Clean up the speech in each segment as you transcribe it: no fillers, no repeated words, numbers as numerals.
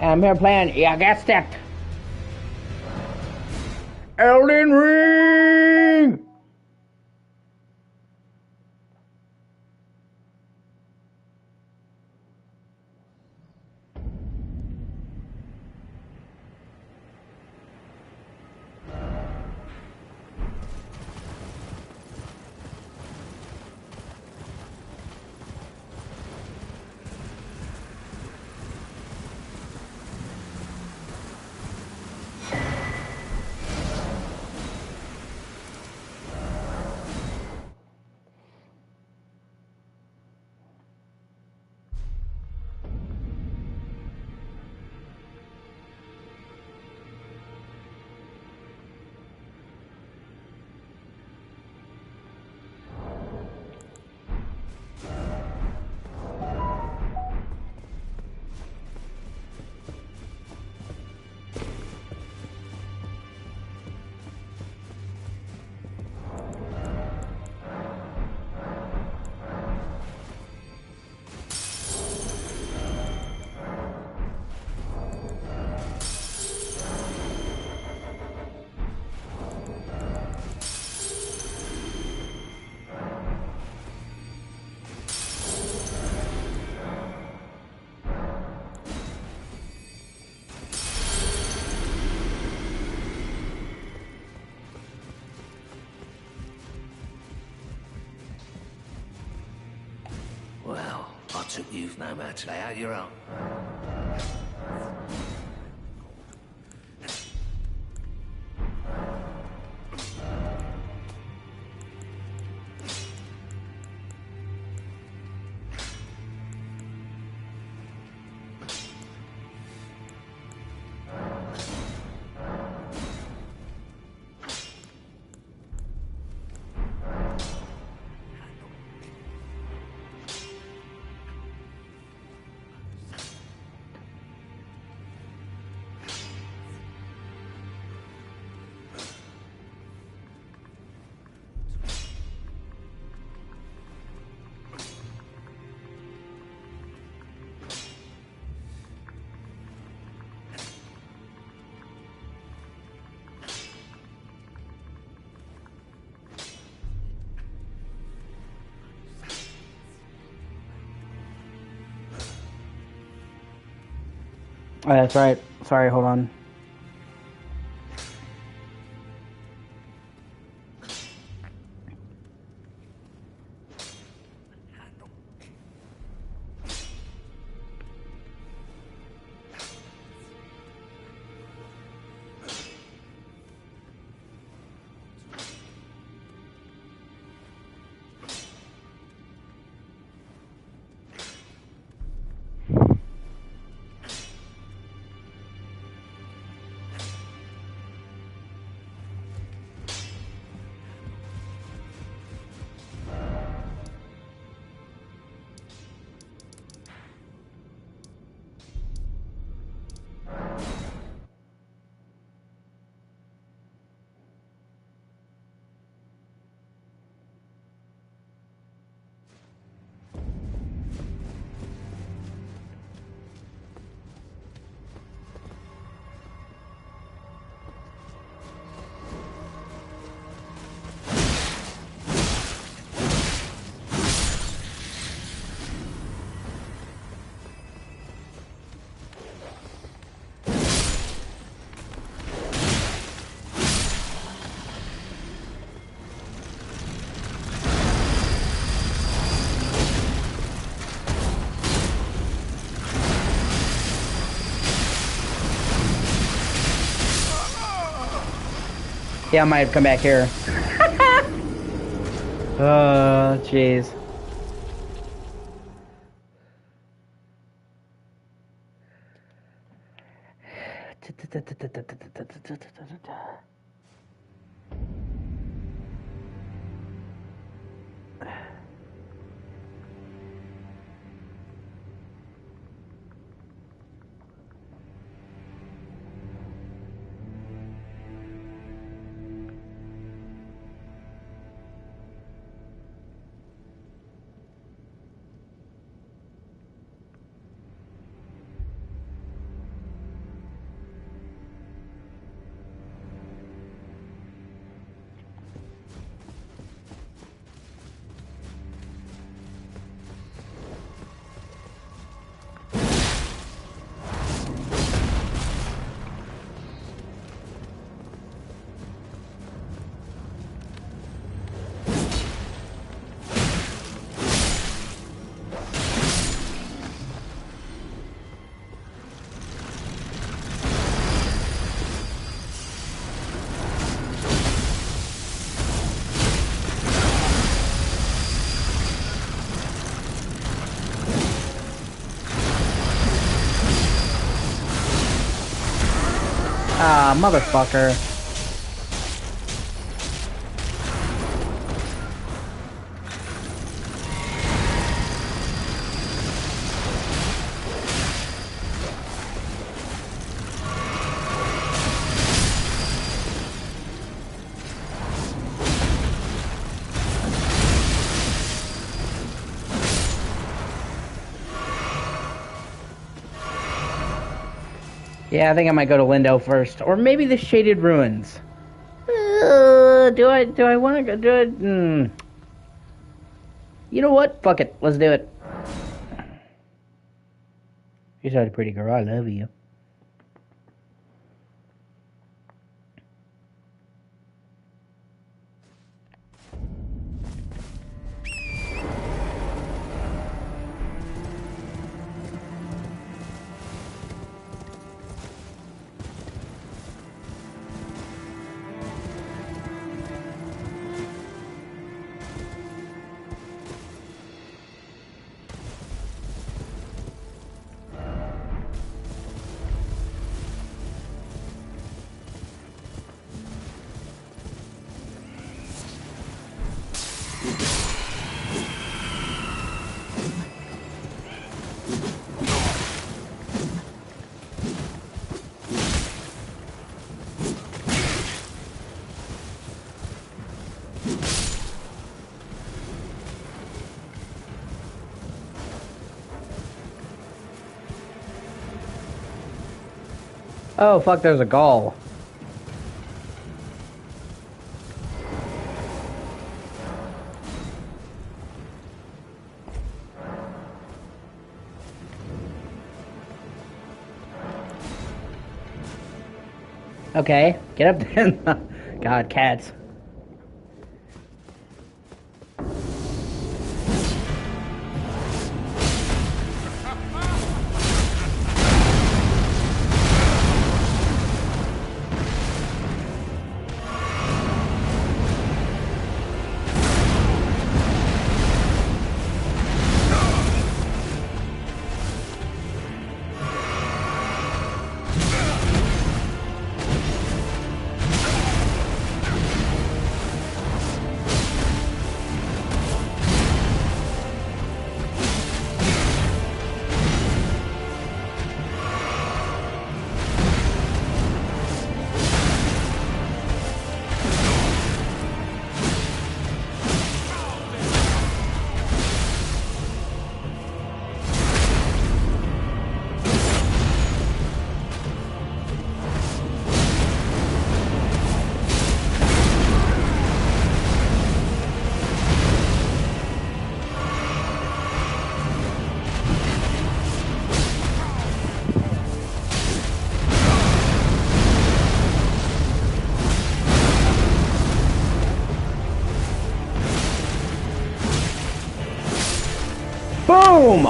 And I'm here playing, yeah, get stacked. Elden Ring! Well, I took you've no match. Lay out your own. Oh, that's right. Sorry, hold on. Yeah, I might come back here. Oh, jeez. Ah, motherfucker. Yeah, I think I might go to Lindo first, or maybe the Shaded Ruins. Do I want to go do it? You know what? Fuck it. Let's do it. You're such a pretty girl. I love you. Oh, fuck, there's a gall. Okay, get up there. God, cats. Boom!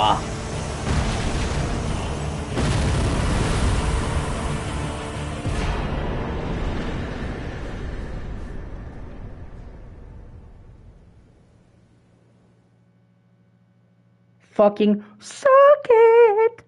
Fucking suck it!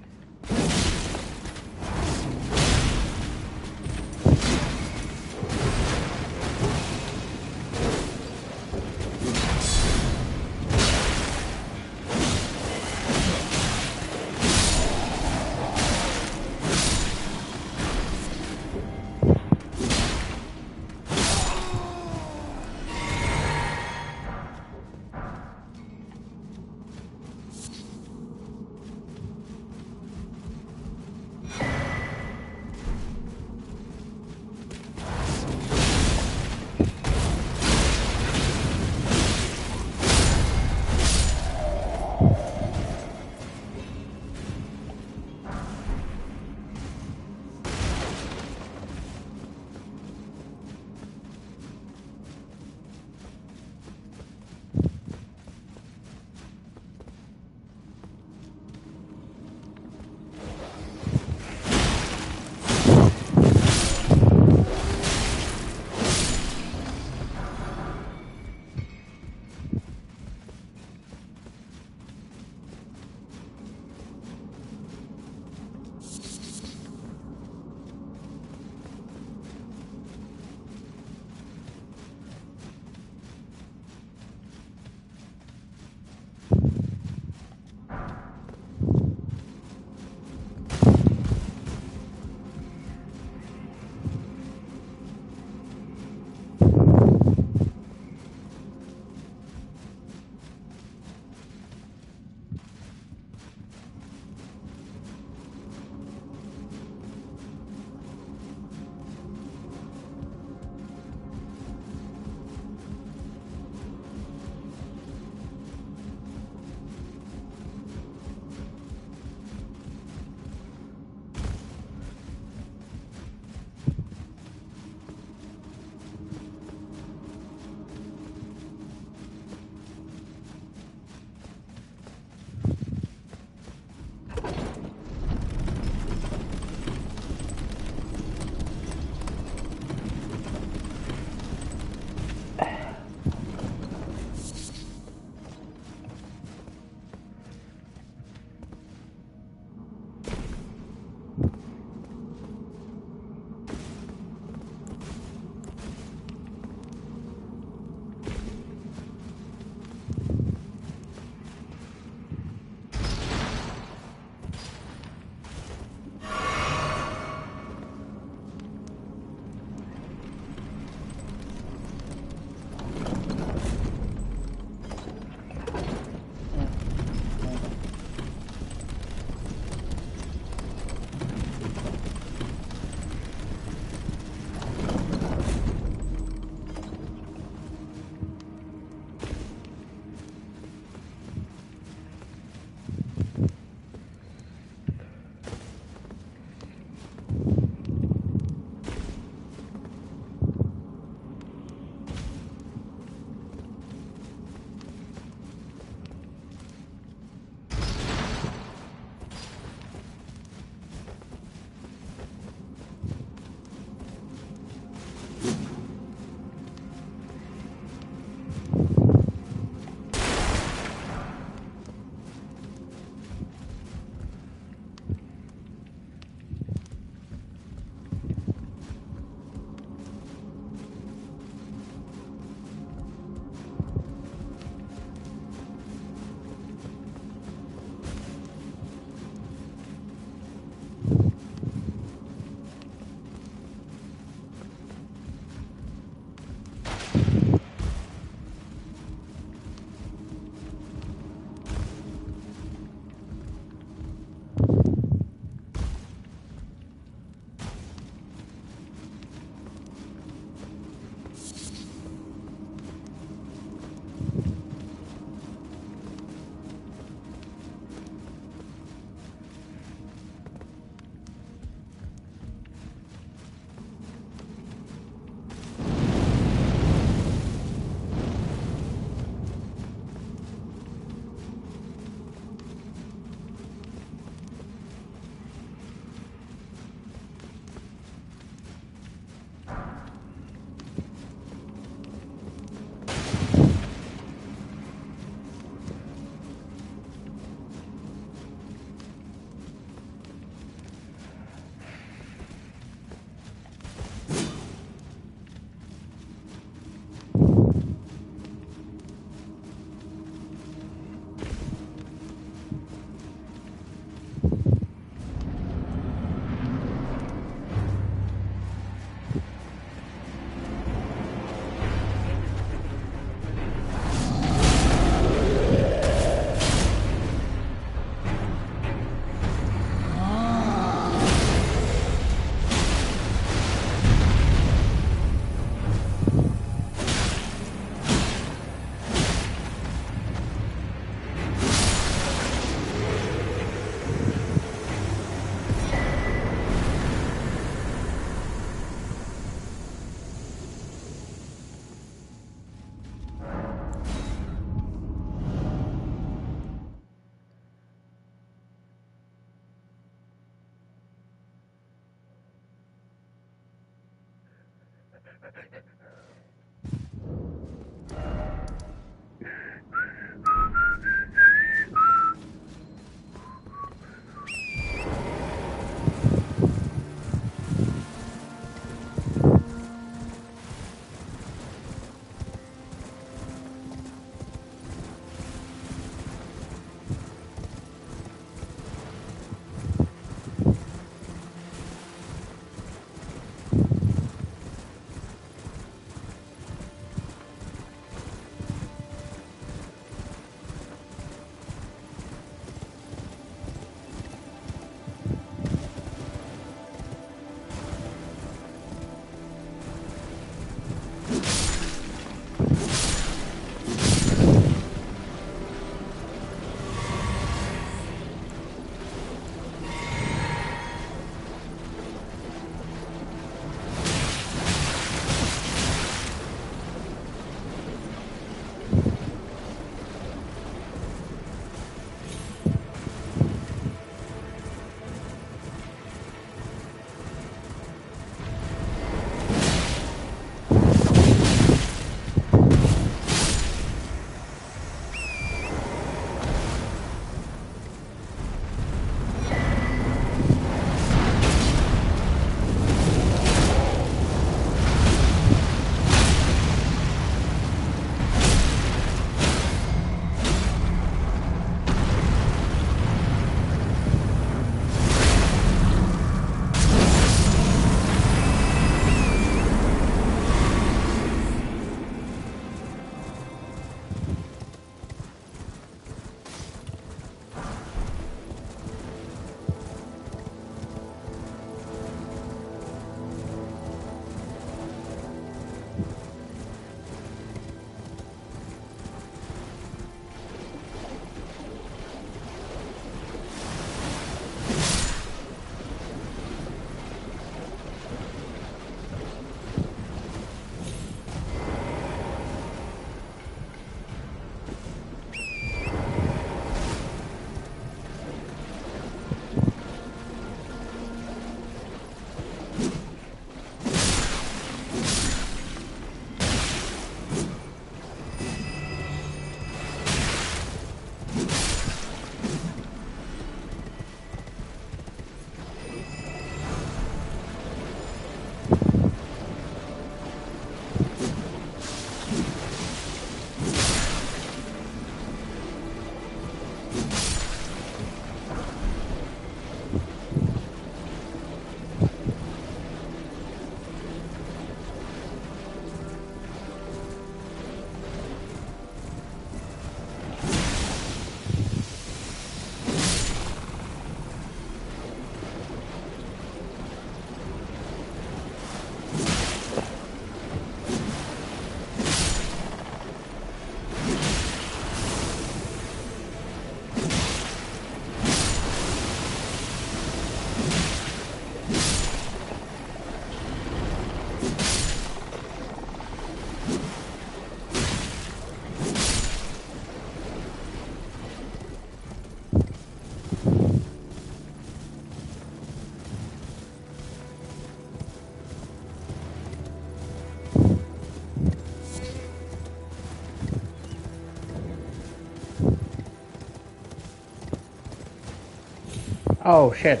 Oh shit.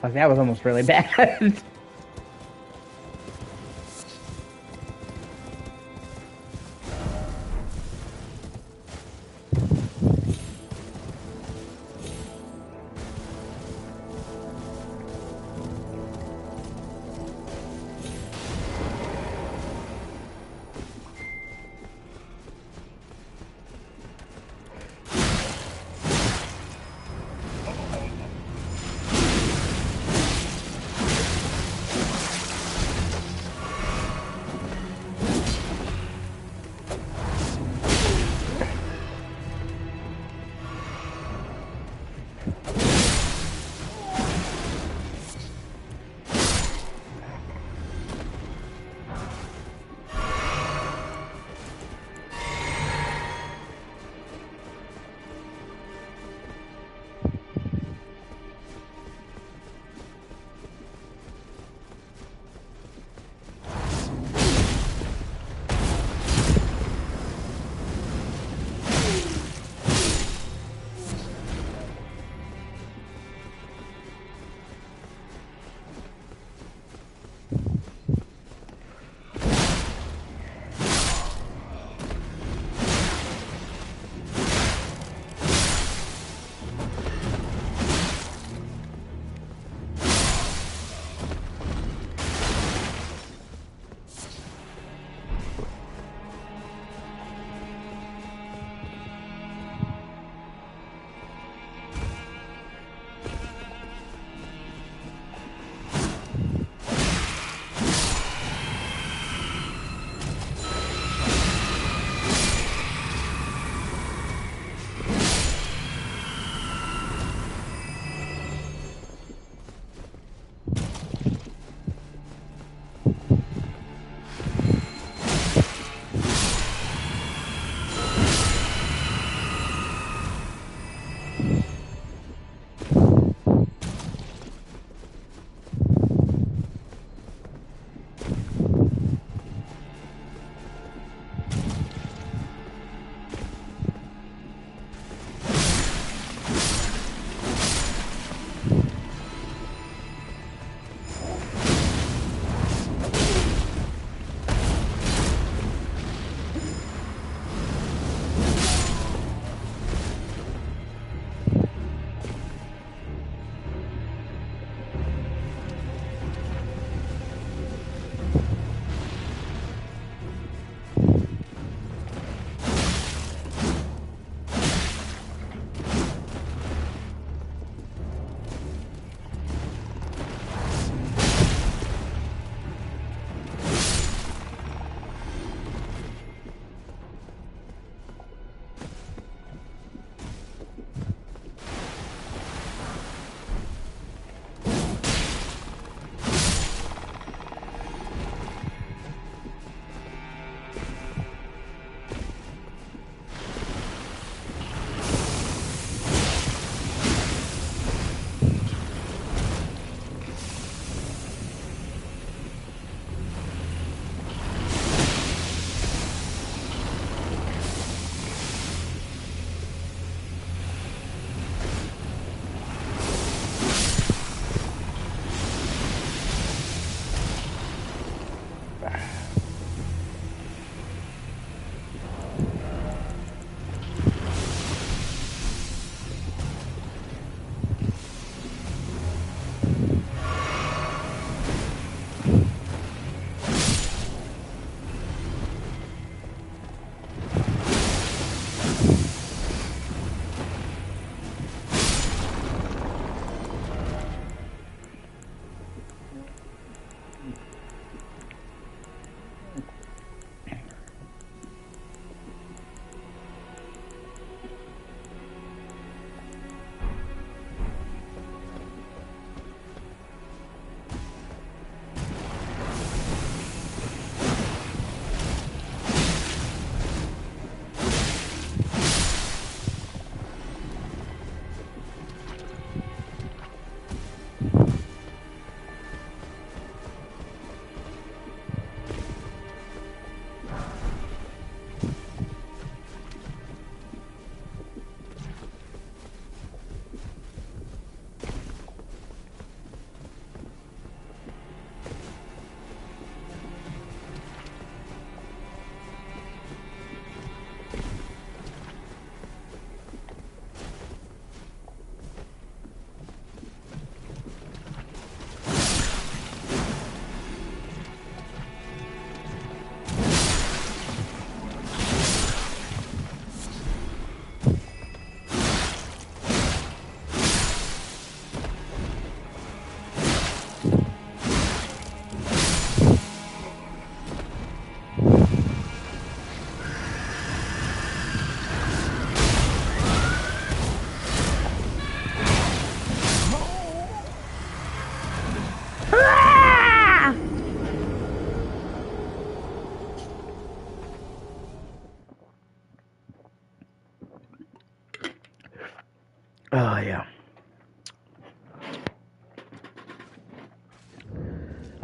Fuck, that was almost really bad.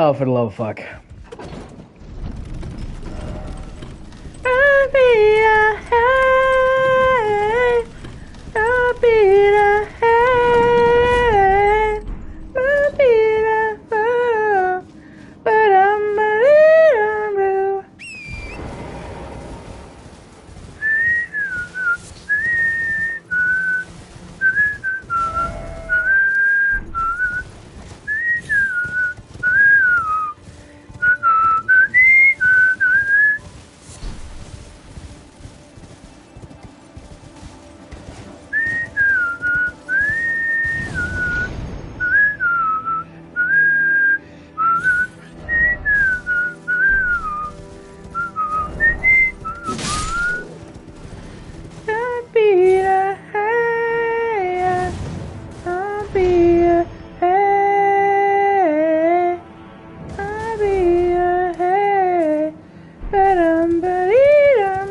Oh, for the love of fuck. I'll be a hey. I'll be a hey. I'll be a oh. But I'm a little blue. I'll be a hey. I'll be a hey. I'll be a hey. But I'm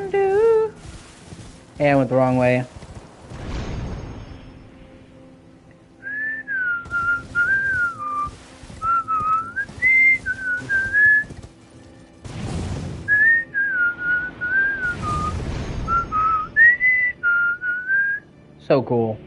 do. Hey, I went the wrong way. So cool.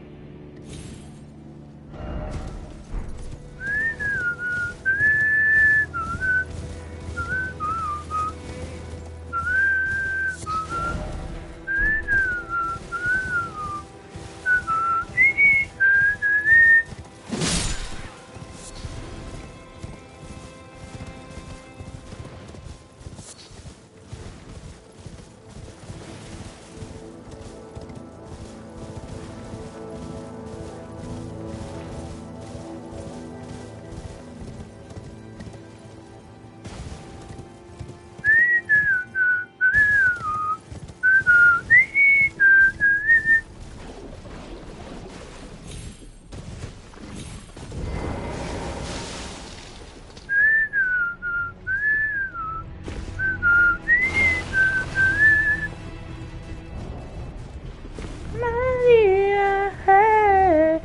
Maria, hey.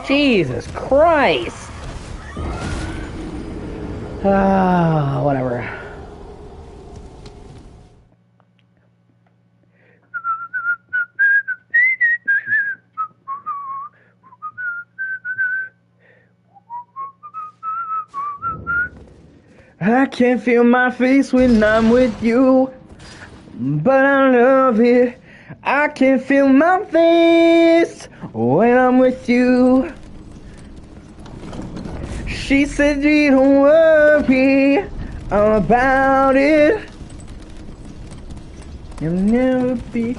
Jesus Christ! Ah, whatever. I can't feel my face when I'm with you, but I love it. I can feel my face when I'm with you. She said you don't worry about it. You'll never be.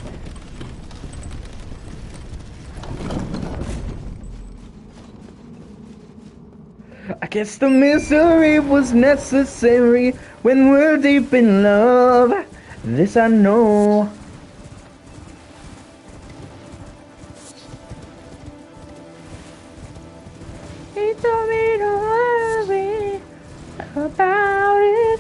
I guess the misery was necessary when we're deep in love. This I know. He told me don't worry about it.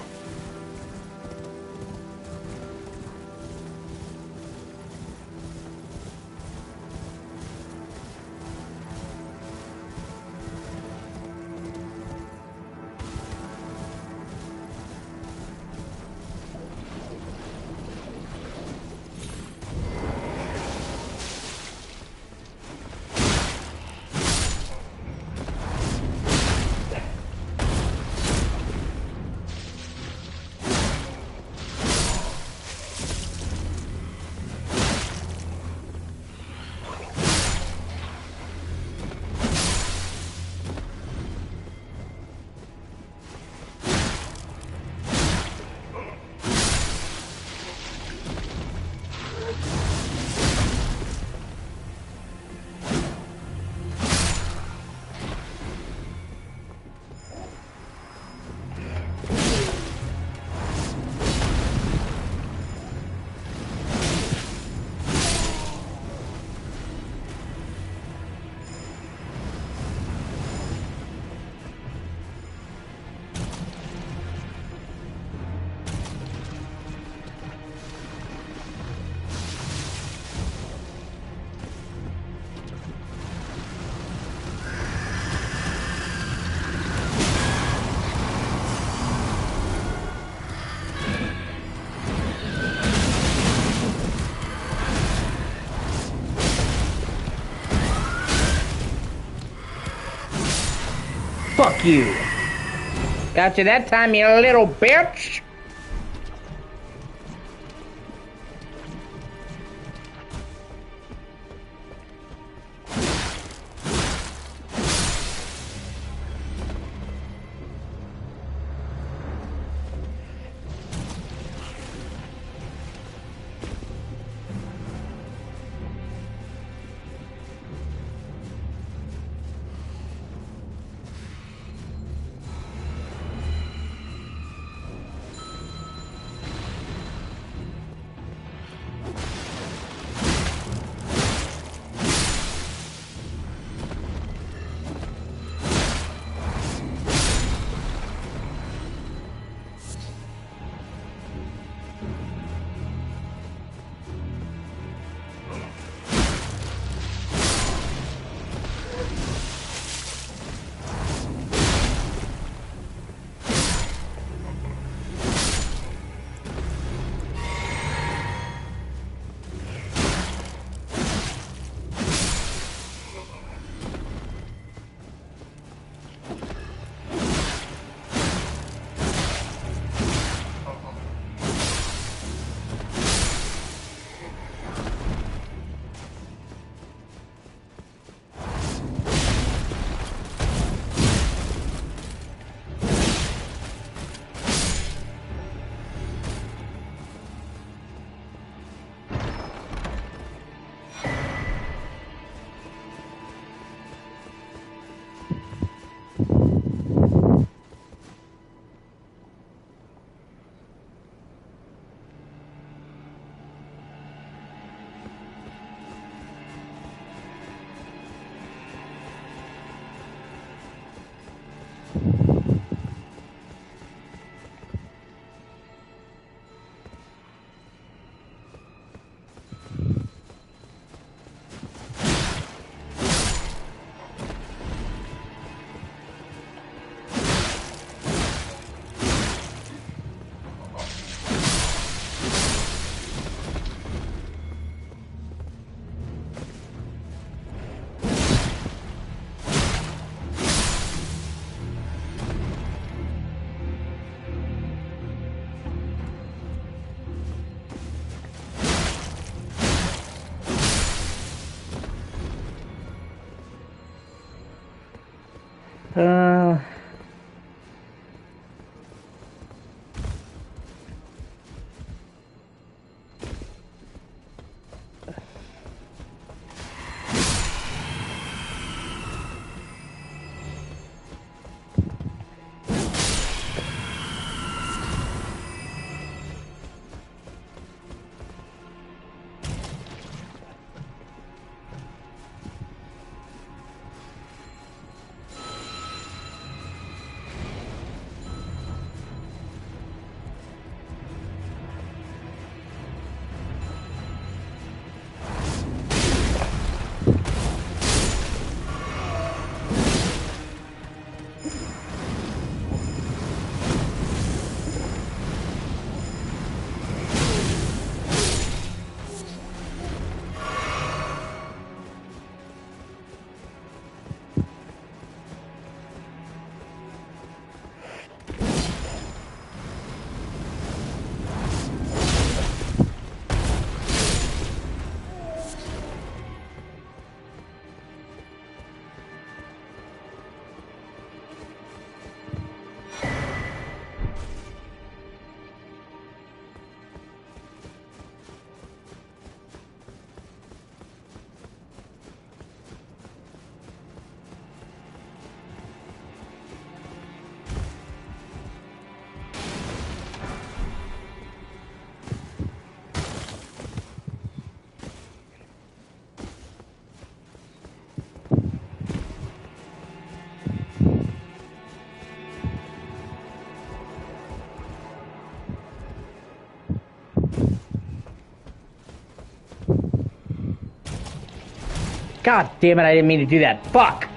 Fuck you. Gotcha that time, you little bitch. Uh... God damn it, I didn't mean to do that. Fuck!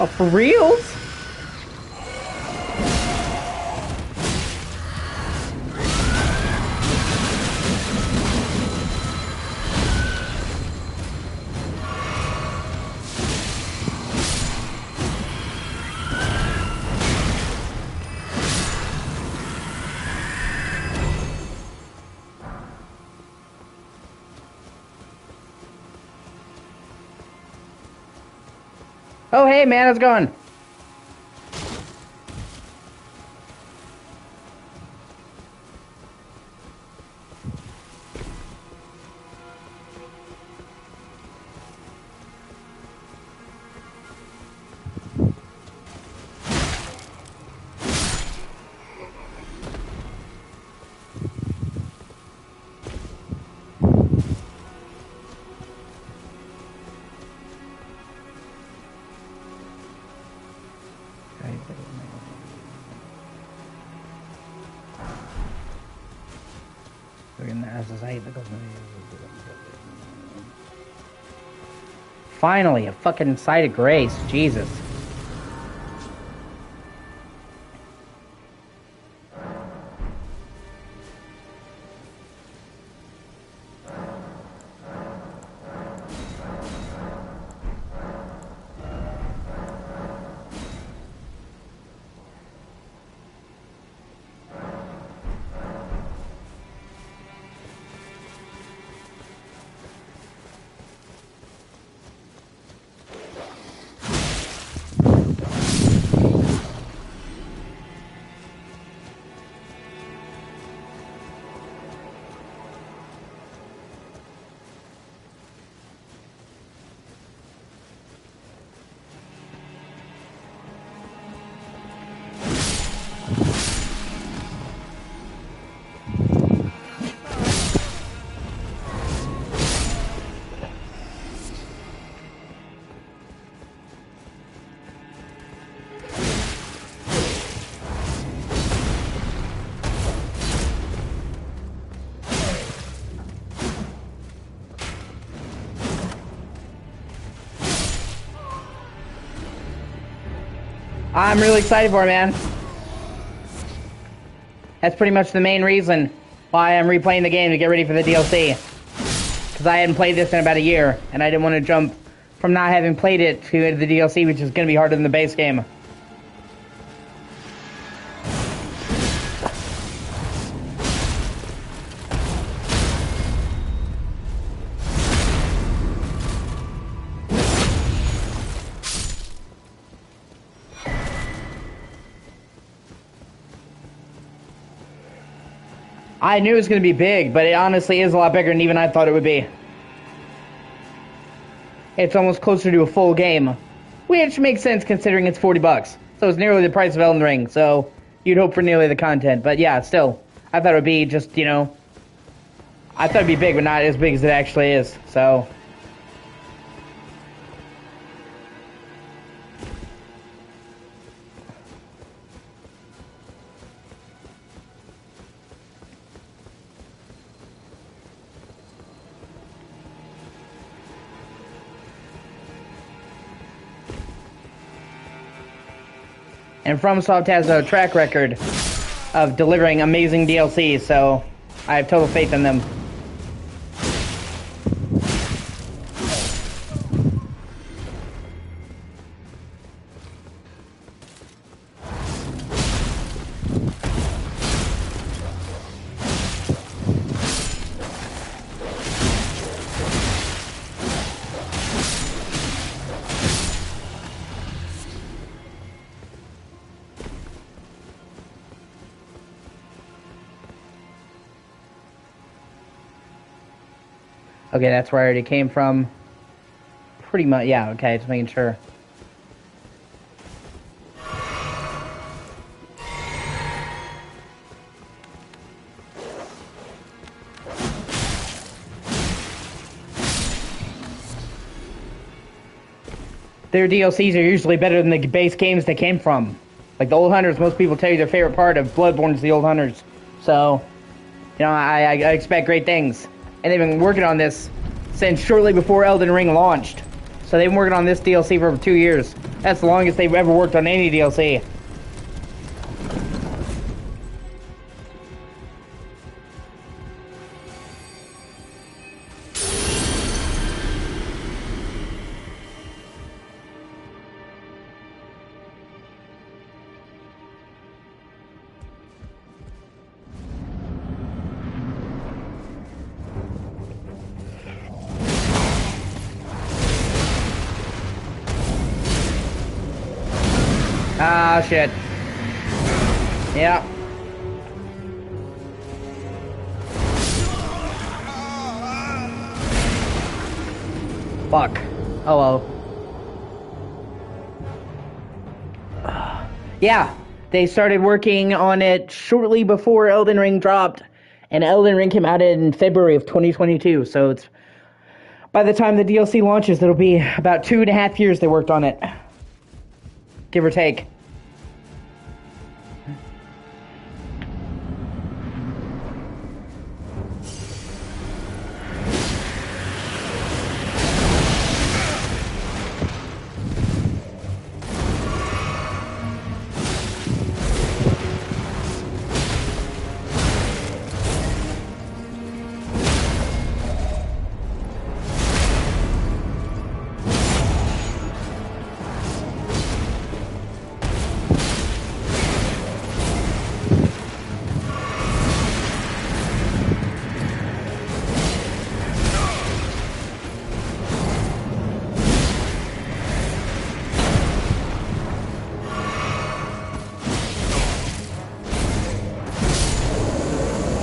Oh, for reals? Oh, hey, man, how's it going? Finally, a fucking sight of grace. Jesus. I'm really excited for it, man. That's pretty much the main reason why I'm replaying the game, to get ready for the DLC. Because I hadn't played this in about a year, and I didn't want to jump from not having played it to the DLC, which is going to be harder than the base game. I knew it was going to be big, but it honestly is a lot bigger than even I thought it would be. It's almost closer to a full game, which makes sense considering it's $40. So it's nearly the price of Elden Ring, so you'd hope for nearly the content. But yeah, still, I thought it would be just, you know, I thought it'd be big, but not as big as it actually is, so... And FromSoft has a track record of delivering amazing DLC, so I have total faith in them. Okay, that's where I already came from. Pretty much, yeah, okay, just making sure. Their DLCs are usually better than the base games they came from. Like the Old Hunters, most people tell you their favorite part of Bloodborne is the Old Hunters. So, you know, I expect great things. And they've been working on this since shortly before Elden Ring launched. So they've been working on this DLC for over 2 years. That's the longest they've ever worked on any DLC. Ah, shit. Yeah. Fuck. Oh well. Yeah, they started working on it shortly before Elden Ring dropped, and Elden Ring came out in February of 2022, so it's by the time the DLC launches, it'll be about 2.5 years they worked on it. Give or take.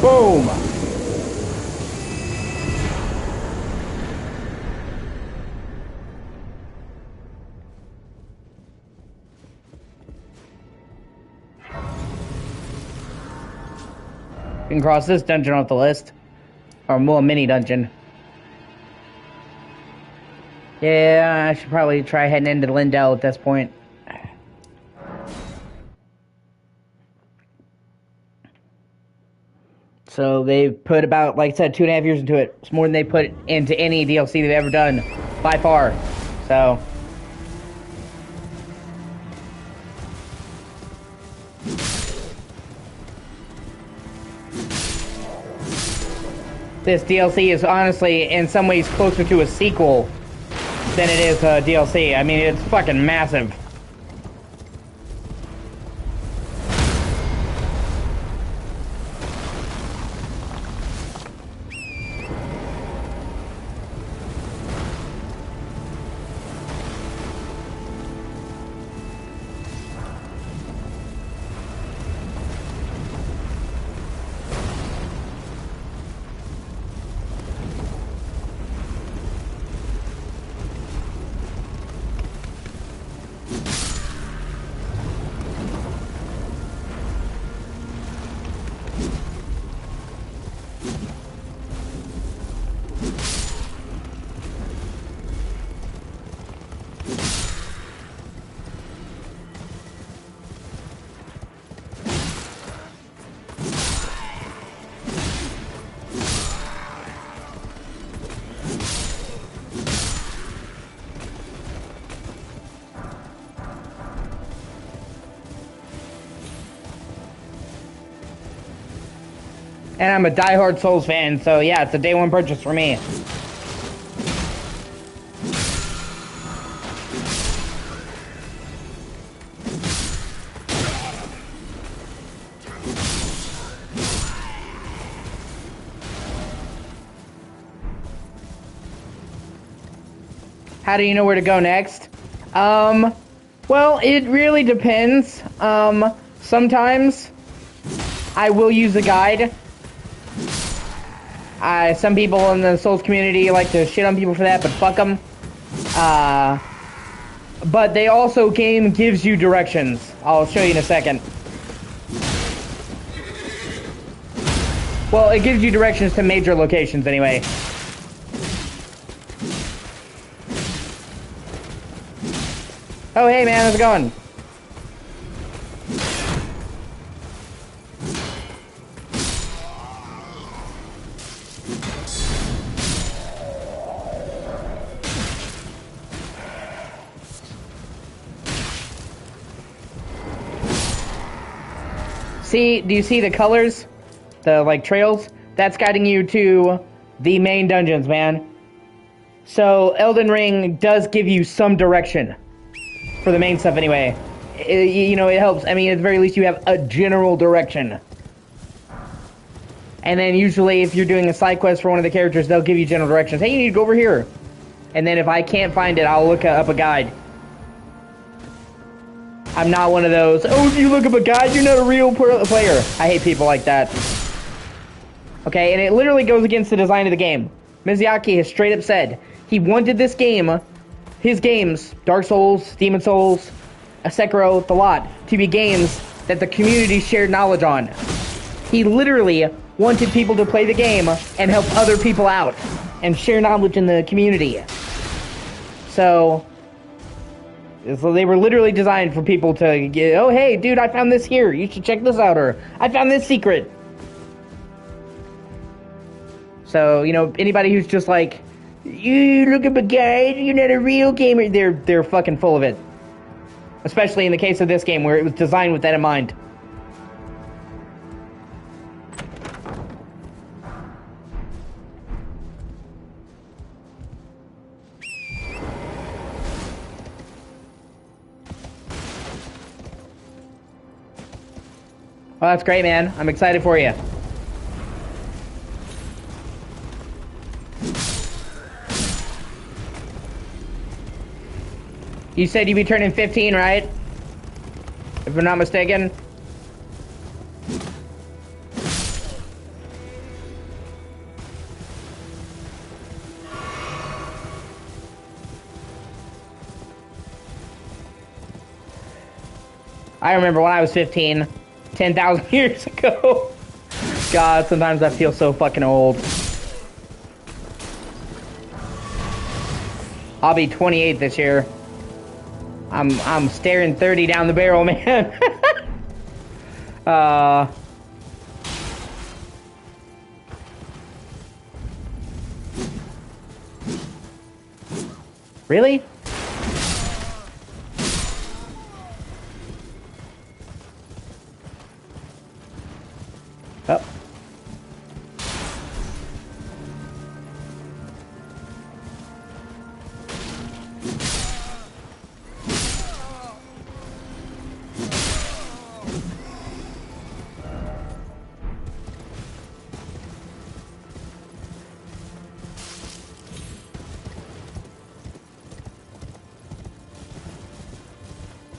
Boom! You can cross this dungeon off the list. Or more mini dungeon. Yeah, I should probably try heading into Lindell at this point. So they've put about, like I said, 2.5 years into it. It's more than they put into any DLC they've ever done, by far. So this DLC is honestly, in some ways, closer to a sequel than it is a DLC. I mean, it's fucking massive. And I'm a diehard Souls fan, so yeah, it's a day one purchase for me. How do you know where to go next? Well, it really depends. Sometimes I will use a guide. Some people in the Souls community like to shit on people for that, but fuck them. But they also game gives you directions. I'll show you in a second. Well, it gives you directions to major locations anyway. Oh, hey man, how's it going? See, do you see the colors? The, like, trails? That's guiding you to the main dungeons, man. So, Elden Ring does give you some direction. For the main stuff, anyway. You know, it helps. I mean, at the very least, you have a general direction. And then usually, if you're doing a side quest for one of the characters, they'll give you general directions. Hey, you need to go over here. And then if I can't find it, I'll look up a guide. I'm not one of those, oh, if you look up a guide, you're not a real player. I hate people like that. Okay, and it literally goes against the design of the game. Miyazaki has straight up said he wanted this game, his games, Dark Souls, Demon Souls, Sekiro, the lot, to be games that the community shared knowledge on. He literally wanted people to play the game and help other people out and share knowledge in the community. So they were literally designed for people to get, oh, hey, dude, I found this here. You should check this out. Or I found this secret. So, you know, anybody who's just like, you look up a guide, you're not a real gamer, they're fucking full of it. Especially in the case of this game where it was designed with that in mind. Well, that's great, man. I'm excited for you. You said you'd be turning 15, right? If I'm not mistaken. I remember when I was 15, 10,000 years ago. God, sometimes I feel so fucking old. I'll be 28 this year. I'm staring 30 down the barrel, man. Really?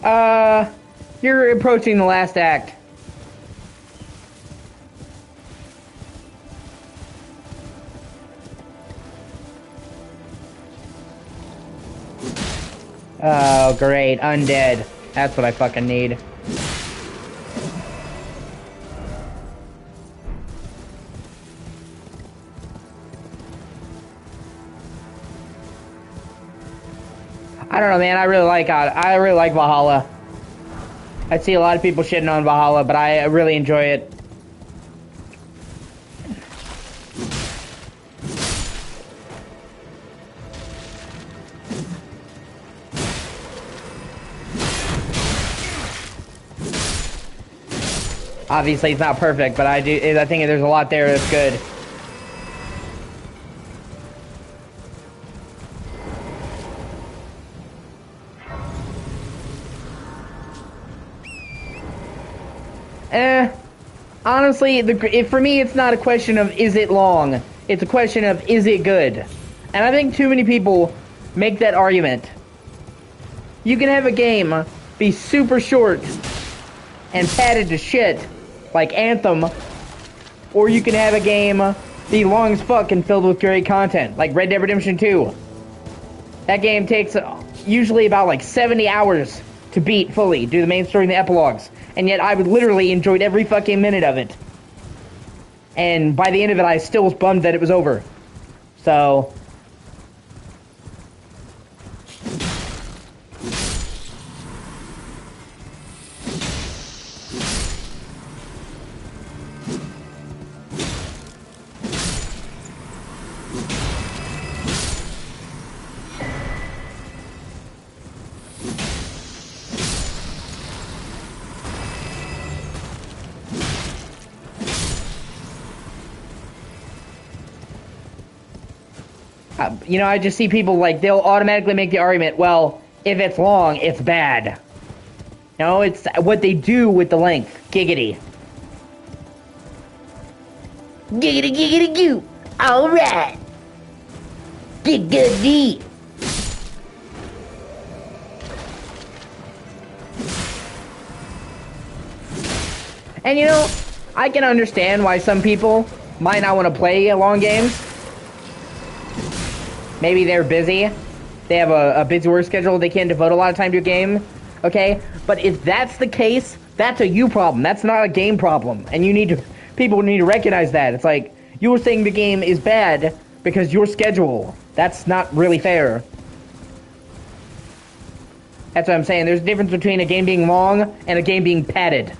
Oh. You're approaching the last act. Oh, great. Undead. That's what I fucking need. I don't know, man. I really like Valhalla. I see a lot of people shitting on Valhalla, but I really enjoy it. Obviously, it's not perfect, but I think there's a lot there that's good. Honestly, for me, it's not a question of is it long. It's a question of is it good. And I think too many people make that argument. You can have a game be super short and padded to shit, like Anthem, or you can have a game be long as fuck and filled with great content, like Red Dead Redemption 2. That game takes usually about like 70 hours to beat fully, do the main story and the epilogues. And yet I literally enjoyed every fucking minute of it. And by the end of it, I still was bummed that it was over. So... You know, I just see people like, they'll automatically make the argument, well, if it's long, it's bad. No, it's what they do with the length. Giggity. Giggity, giggity, goo. Alright. Giggity. And you know, I can understand why some people might not want to play long games. Maybe they're busy. They have a busy work schedule. They can't devote a lot of time to a game. Okay? But if that's the case, that's a you problem. That's not a game problem. And people need to recognize that. It's like, you're saying the game is bad because your schedule. That's not really fair. That's what I'm saying. There's a difference between a game being long and a game being padded.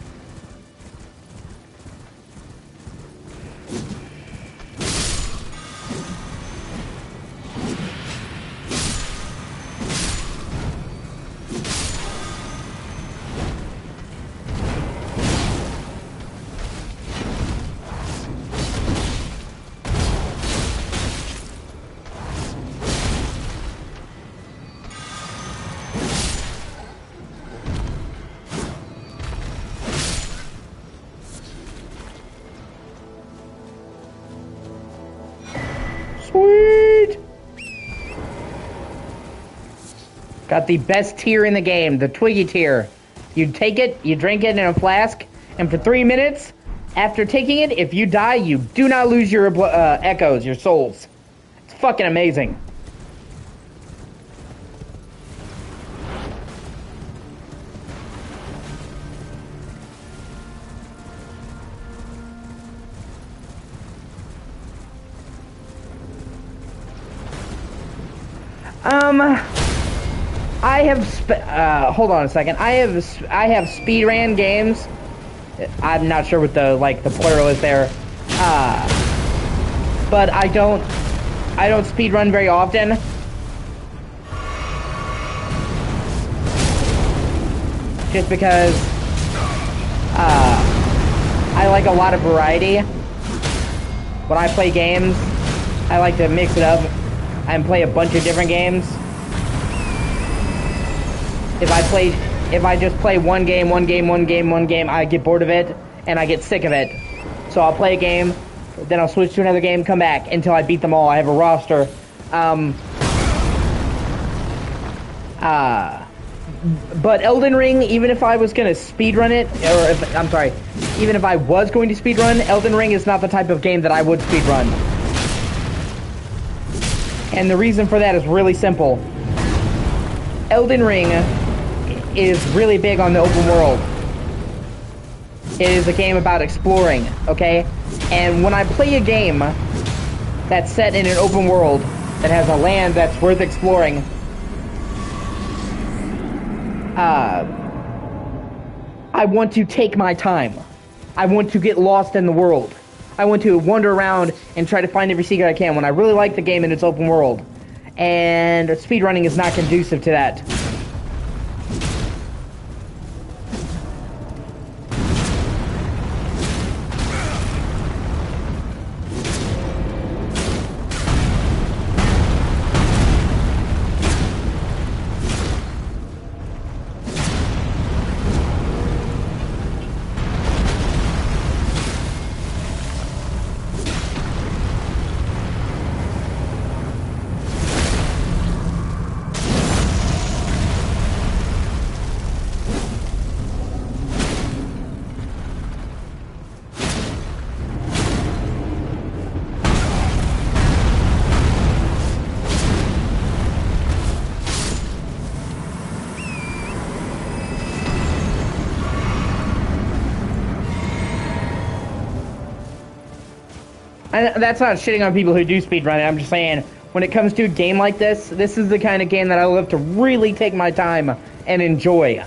Sweet! Got the best tier in the game, the Twiggy tier. You take it, you drink it in a flask, and for 3 minutes, after taking it, if you die, you do not lose your echoes, your souls. It's fucking amazing. I have hold on a second. I have speedran games. I'm not sure what the plural is there. But I don't speedrun very often. Just because I like a lot of variety. When I play games, I like to mix it up and play a bunch of different games. If I just play one game, I get bored of it and I get sick of it. So I'll play a game, then I'll switch to another game, come back until I beat them all. I have a roster. But Elden Ring, even if I was gonna speedrun it, even if I was going to speedrun, Elden Ring is not the type of game that I would speedrun. And the reason for that is really simple. Elden Ring is really big on the open world. It is a game about exploring, okay? And when I play a game that's set in an open world, that has a land that's worth exploring, I want to take my time. I want to get lost in the world. I want to wander around and try to find every secret I can when I really like the game in its open world. And speedrunning is not conducive to that. And that's not shitting on people who do speedrun it. I'm just saying, when it comes to a game like this, this is the kind of game that I love to really take my time and enjoy.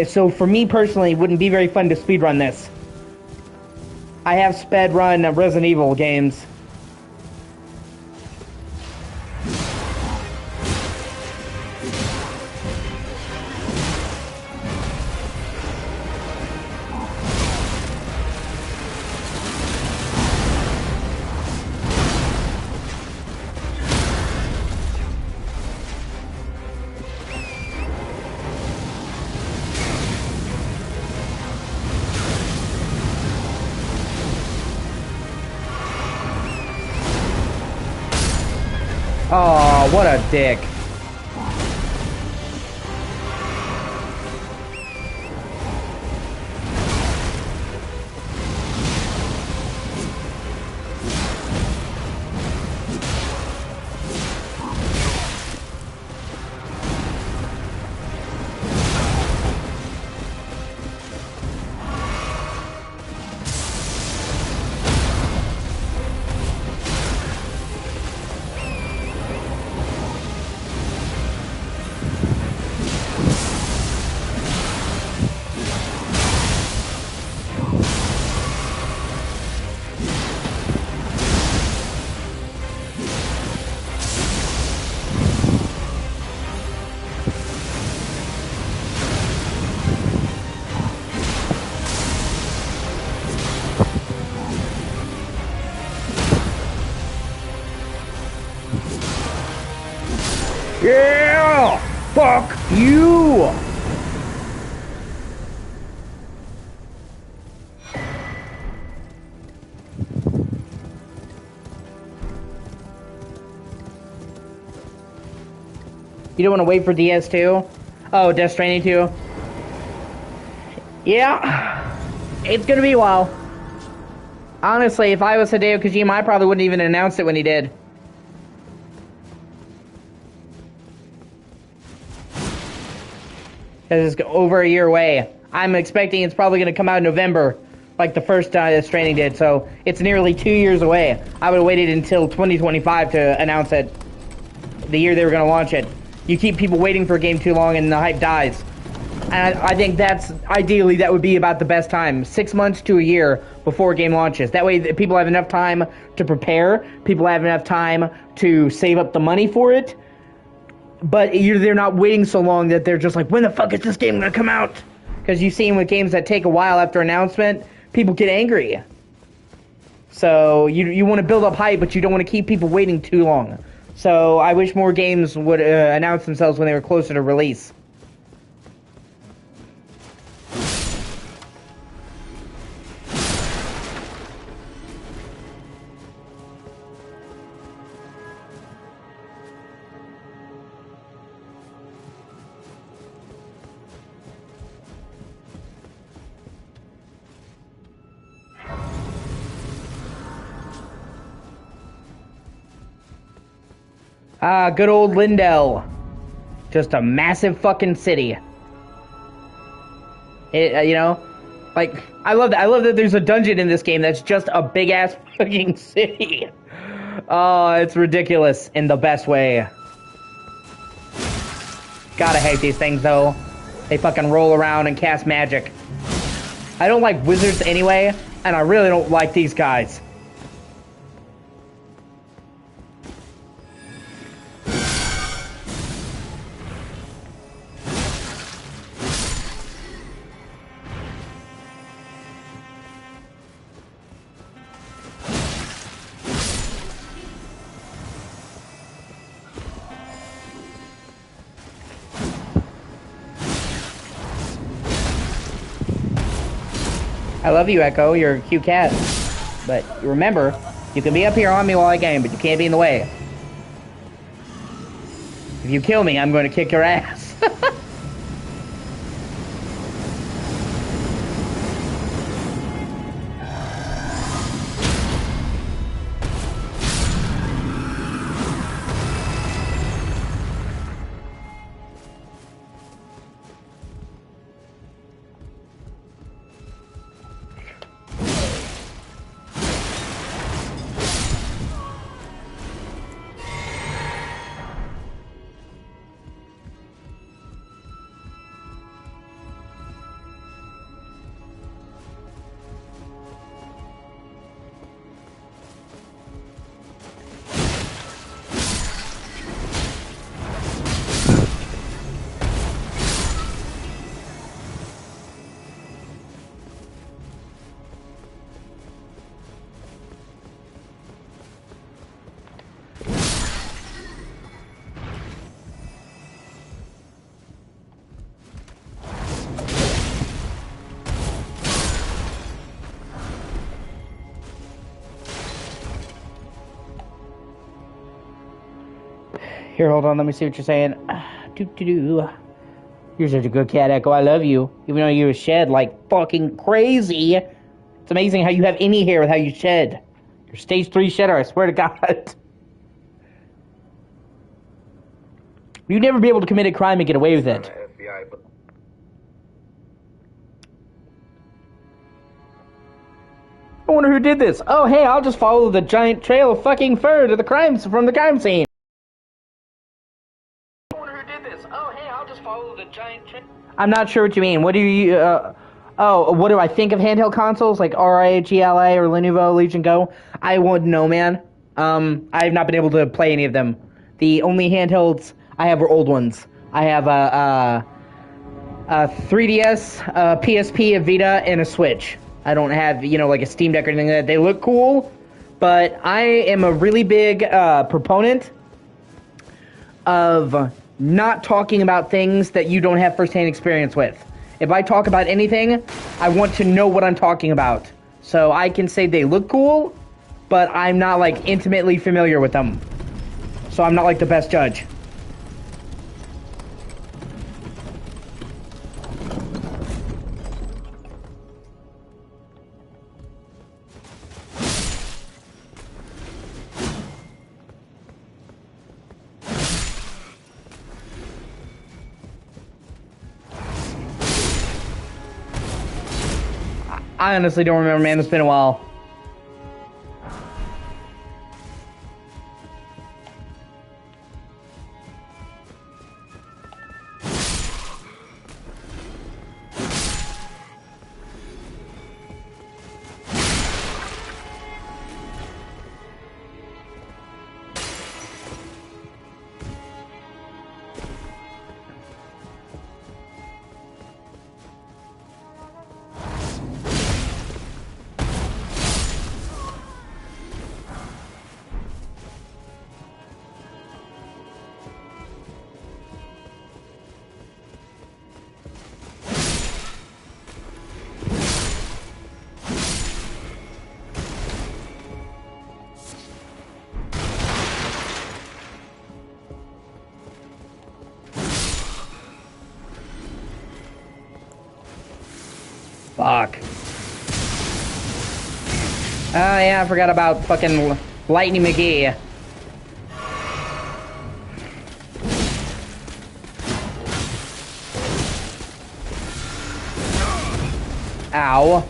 So for me personally, it wouldn't be very fun to speedrun this. I have sped run Resident Evil games. Oh, what a dick. Yeah! Fuck you! You don't want to wait for DS2? Oh, Death Stranding 2? Yeah. It's gonna be a while. Honestly, if I was Hideo Kojima, I probably wouldn't even announce it when he did. Because it's over a year away. I'm expecting it's probably going to come out in November, like the first Stranding did, so it's nearly 2 years away. I would have waited until 2025 to announce it, the year they were going to launch it. You keep people waiting for a game too long and the hype dies. And I think that's, ideally, that would be about the best time. 6 months to a year before a game launches. That way people have enough time to prepare, people have enough time to save up the money for it, but they're not waiting so long that they're just like, when the fuck is this game gonna come out? Because you've seen with games that take a while after announcement, people get angry. So you want to build up hype, but you don't want to keep people waiting too long. So I wish more games would announce themselves when they were closer to release. Ah, good old Lindell. Just a massive fucking city. You know, like, I love that. I love that there's a dungeon in this game that's just a big ass fucking city. Oh, it's ridiculous in the best way. Gotta hate these things though. They fucking roll around and cast magic. I don't like wizards anyway, and I really don't like these guys. I love you, Echo. You're a cute cat. But remember, you can be up here on me while I game, but you can't be in the way. If you kill me, I'm going to kick your ass. Here, hold on. Let me see what you're saying. Do. You're such a good cat, Echo. I love you. Even though you shed like fucking crazy. It's amazing how you have any hair with how you shed. You're stage 3 shedder, I swear to God. You'd never be able to commit a crime and get away with it. I wonder who did this. Oh, hey, I'll just follow the giant trail of fucking fur to the crimes from the crime scene. I wonder who did this. Oh, hey, I'll just follow the giant trail. I'm not sure what you mean. What do you, what do I think of handheld consoles like RIGLA or Lenovo Legion Go? I wouldn't know, man. I've not been able to play any of them. The only handhelds I have were old ones. I have a 3DS, a PSP, a Vita, and a Switch. I don't have, like a Steam Deck or anything like that. They look cool, but I am a really big proponent of not talking about things that you don't have firsthand experience with. If I talk about anything, I want to know what I'm talking about. So I can say they look cool, but I'm not, like, intimately familiar with them. So I'm not, like, the best judge. I honestly don't remember, man. It's been a while. Fuck. Oh yeah, I forgot about fucking Lightning McGee. Ow.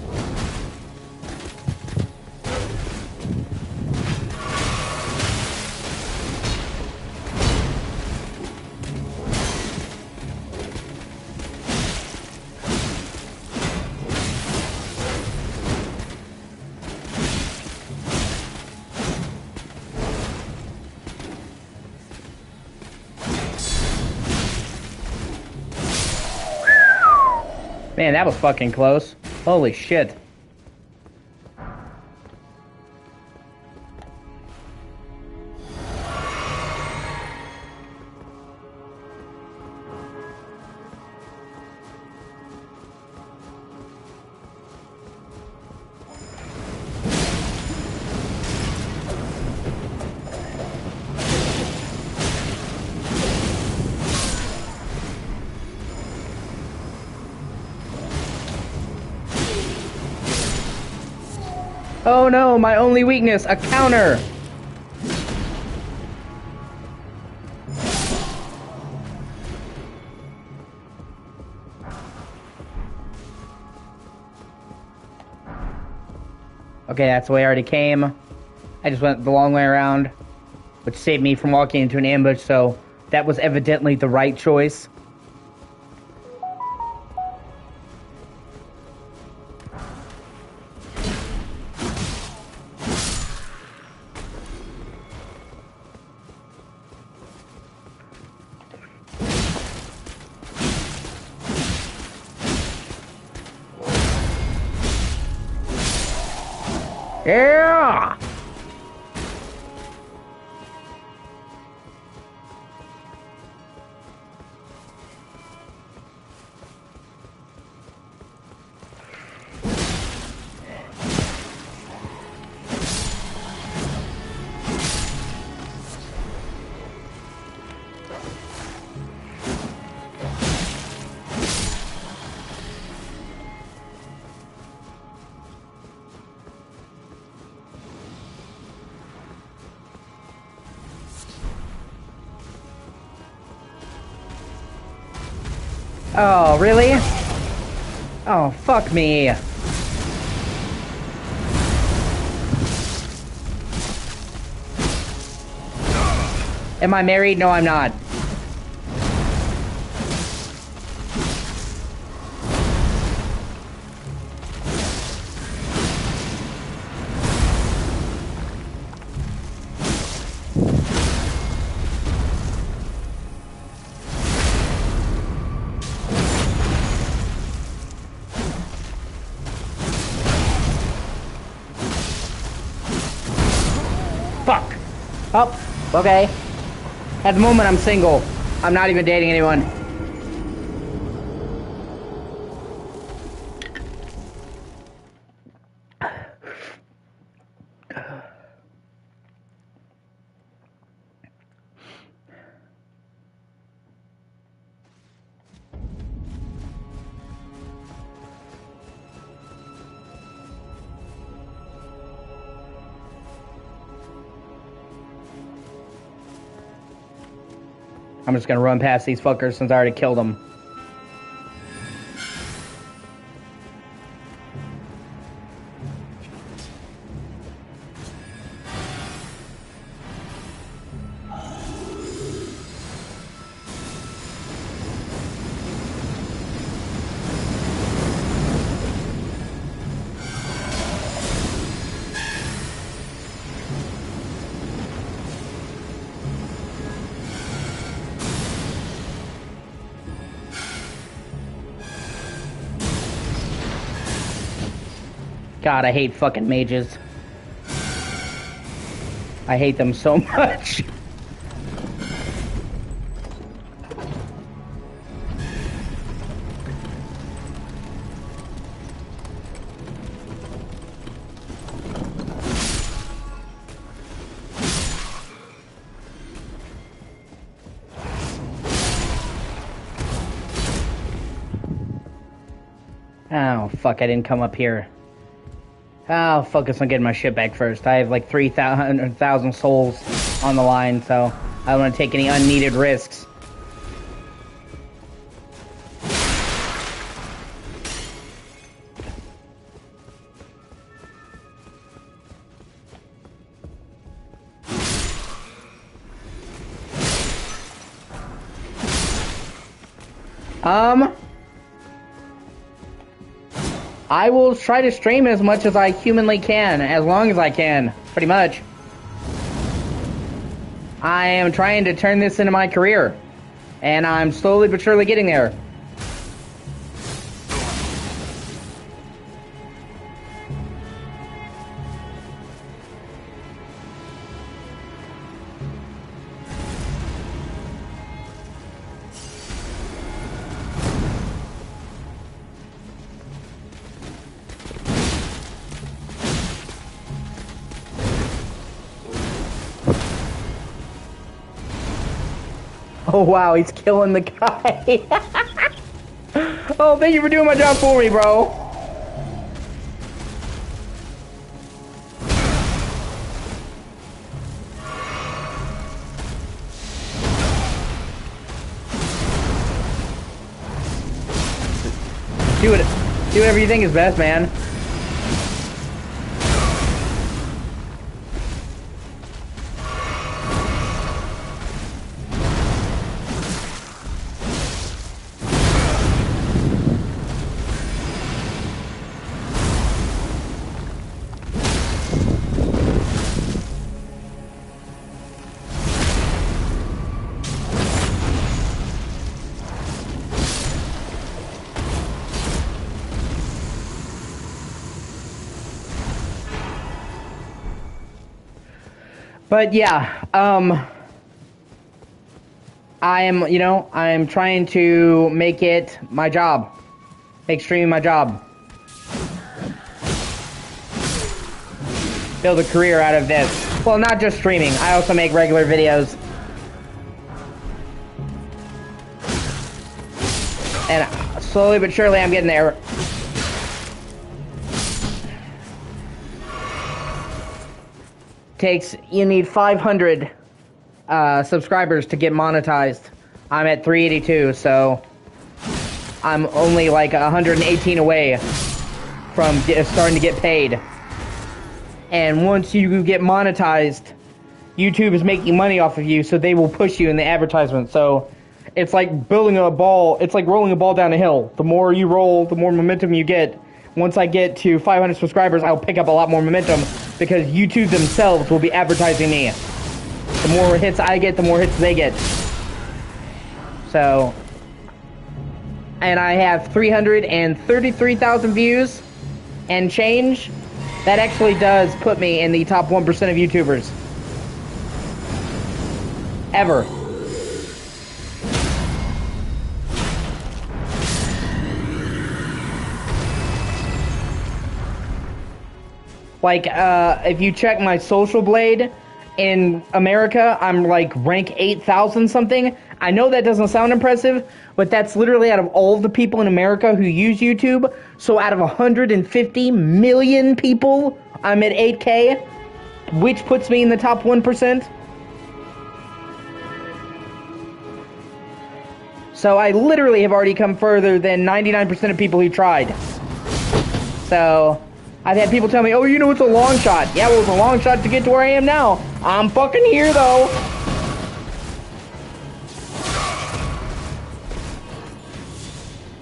Man, that was fucking close. Holy shit. Oh no, my only weakness, a counter! Okay, that's the way I already came. I just went the long way around, which saved me from walking into an ambush, so that was evidently the right choice. Yeah! Oh, really? Oh, fuck me. Am I married? No, I'm not. Fuck. Oh, okay. At the moment, I'm single. I'm not even dating anyone. I'm just gonna run past these fuckers since I already killed them. God, I hate fucking mages. I hate them so much. Oh, fuck, I didn't come up here. I'll focus on getting my shit back first. I have like 300,000 souls on the line, so I don't want to take any unneeded risks. I will try to stream as much as I humanly can, as long as I can, pretty much. I am trying to turn this into my career, and I'm slowly but surely getting there. Oh wow, he's killing the guy. Oh, thank you for doing my job for me, bro. Do whatever you think is best, man. But yeah, I'm trying to make it my job. Make streaming my job. Build a career out of this. Well, not just streaming. I also make regular videos. And slowly but surely I'm getting there. You need 500 subscribers to get monetized. I'm at 382, so I'm only like 118 away from starting to get paid. And once you get monetized, YouTube is making money off of you, so they will push you in the advertisement. So it's like building a ball. It's like rolling a ball down a hill. The more you roll, the more momentum you get. Once I get to 500 subscribers, I'll pick up a lot more momentum because YouTube themselves will be advertising me. The more hits I get, the more hits they get. So, and I have 333,000 views and change. That actually does put me in the top 1% of YouTubers. Ever. Like, if you check my social blade in America, I'm like rank 8,000 something. I know that doesn't sound impressive, but that's literally out of all the people in America who use YouTube. So out of 150 million people, I'm at 8K, which puts me in the top 1%. So I literally have already come further than 99% of people who tried. So I've had people tell me, oh, you know, it's a long shot. Yeah, well, it's a long shot to get to where I am now. I'm fucking here, though.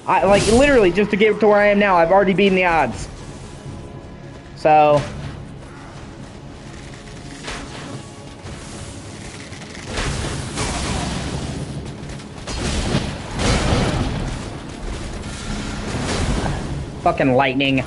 Like, literally, just to get to where I am now, I've already beaten the odds. So fucking lightning.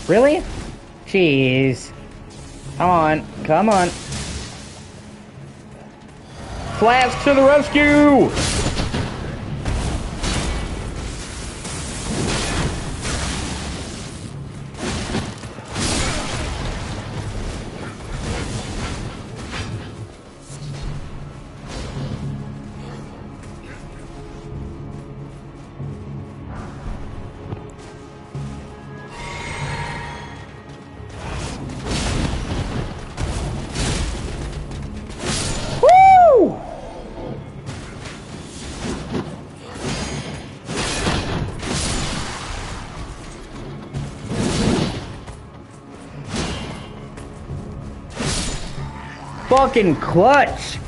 Really? Jeez. Come on. Come on. Flask to the rescue! Fucking clutch!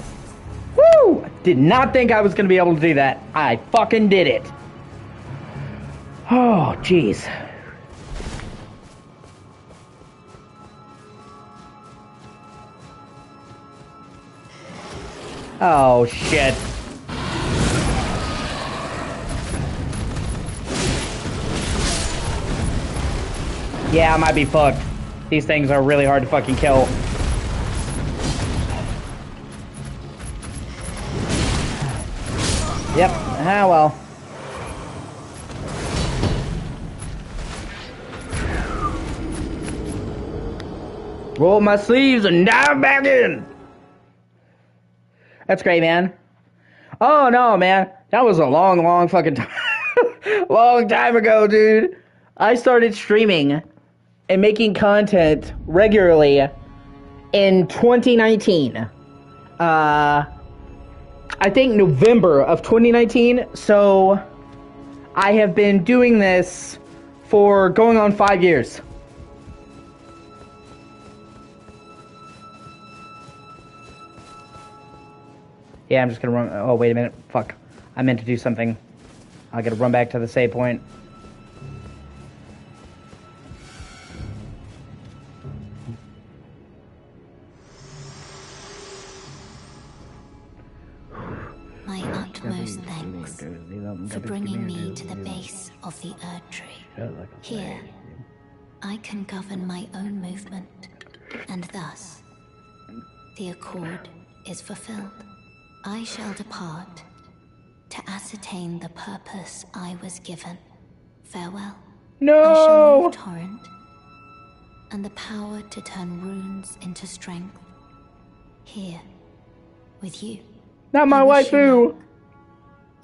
Woo! Did not think I was gonna be able to do that. I fucking did it. Oh, jeez. Oh, shit. Yeah, I might be fucked. These things are really hard to fucking kill. Yep. Ah, well. Roll my sleeves and dive back in. That's great, man. Oh, no, man. That was a long, long fucking time. Long time ago, dude. I started streaming and making content regularly in 2019. I think November of 2019, so I have been doing this for going on 5 years. Yeah, I'm just gonna run. Oh, wait a minute. Fuck. I meant to do something. I gotta run back to the save point. My utmost thanks for bringing me to the base of the Erd Tree. Here, I can govern my own movement, and thus, the accord is fulfilled. I shall depart to ascertain the purpose I was given. Farewell. shall No! move torrent, and the power to turn runes into strength. Here, with you. Not my I wish you waifu! luck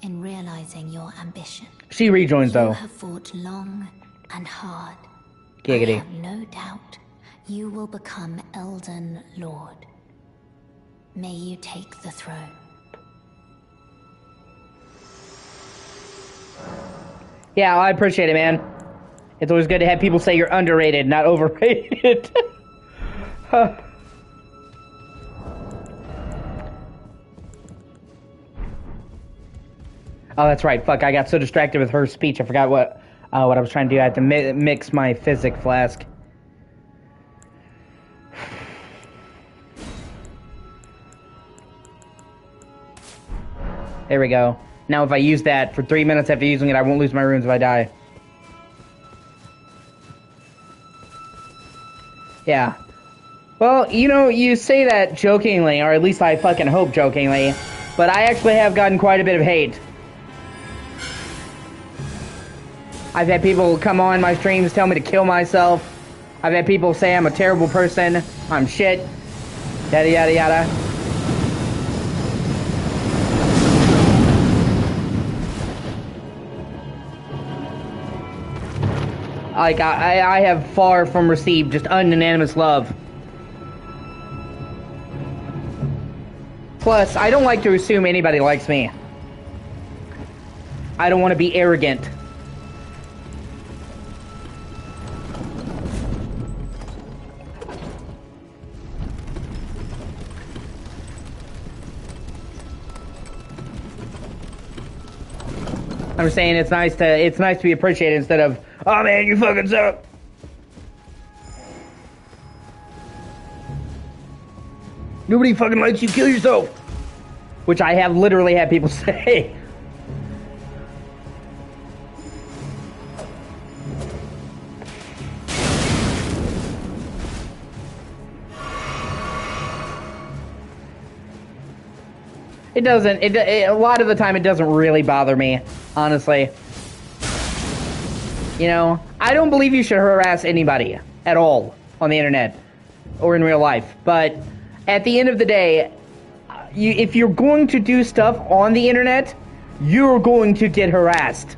in realizing your ambition. She rejoins, You though. have fought long and hard. Giggity. I have no doubt you will become Elden Lord. May you take the throne. Yeah, I appreciate it, man. It's always good to have people say you're underrated, not overrated. Huh. Oh, that's right. Fuck, I got so distracted with her speech, I forgot what I was trying to do. I had to mix my physic flask. There we go. Now if I use that for 3 minutes after using it, I won't lose my runes if I die. Yeah. Well, you know, you say that jokingly, or at least I fucking hope jokingly, but I actually have gotten quite a bit of hate. I've had people come on my streams tell me to kill myself. I've had people say I'm a terrible person, I'm shit, yada yada yada. Like, I have far from received just unanimous love. Plus, I don't like to assume anybody likes me. I don't want to be arrogant. I'm saying it's nice to be appreciated instead of, oh man, you fucking suck. Nobody fucking likes you, kill yourself. Which I have literally had people say. It doesn't, a lot of the time it doesn't really bother me, honestly. You know, I don't believe you should harass anybody at all on the internet or in real life, but at the end of the day, if you're going to do stuff on the internet, you're going to get harassed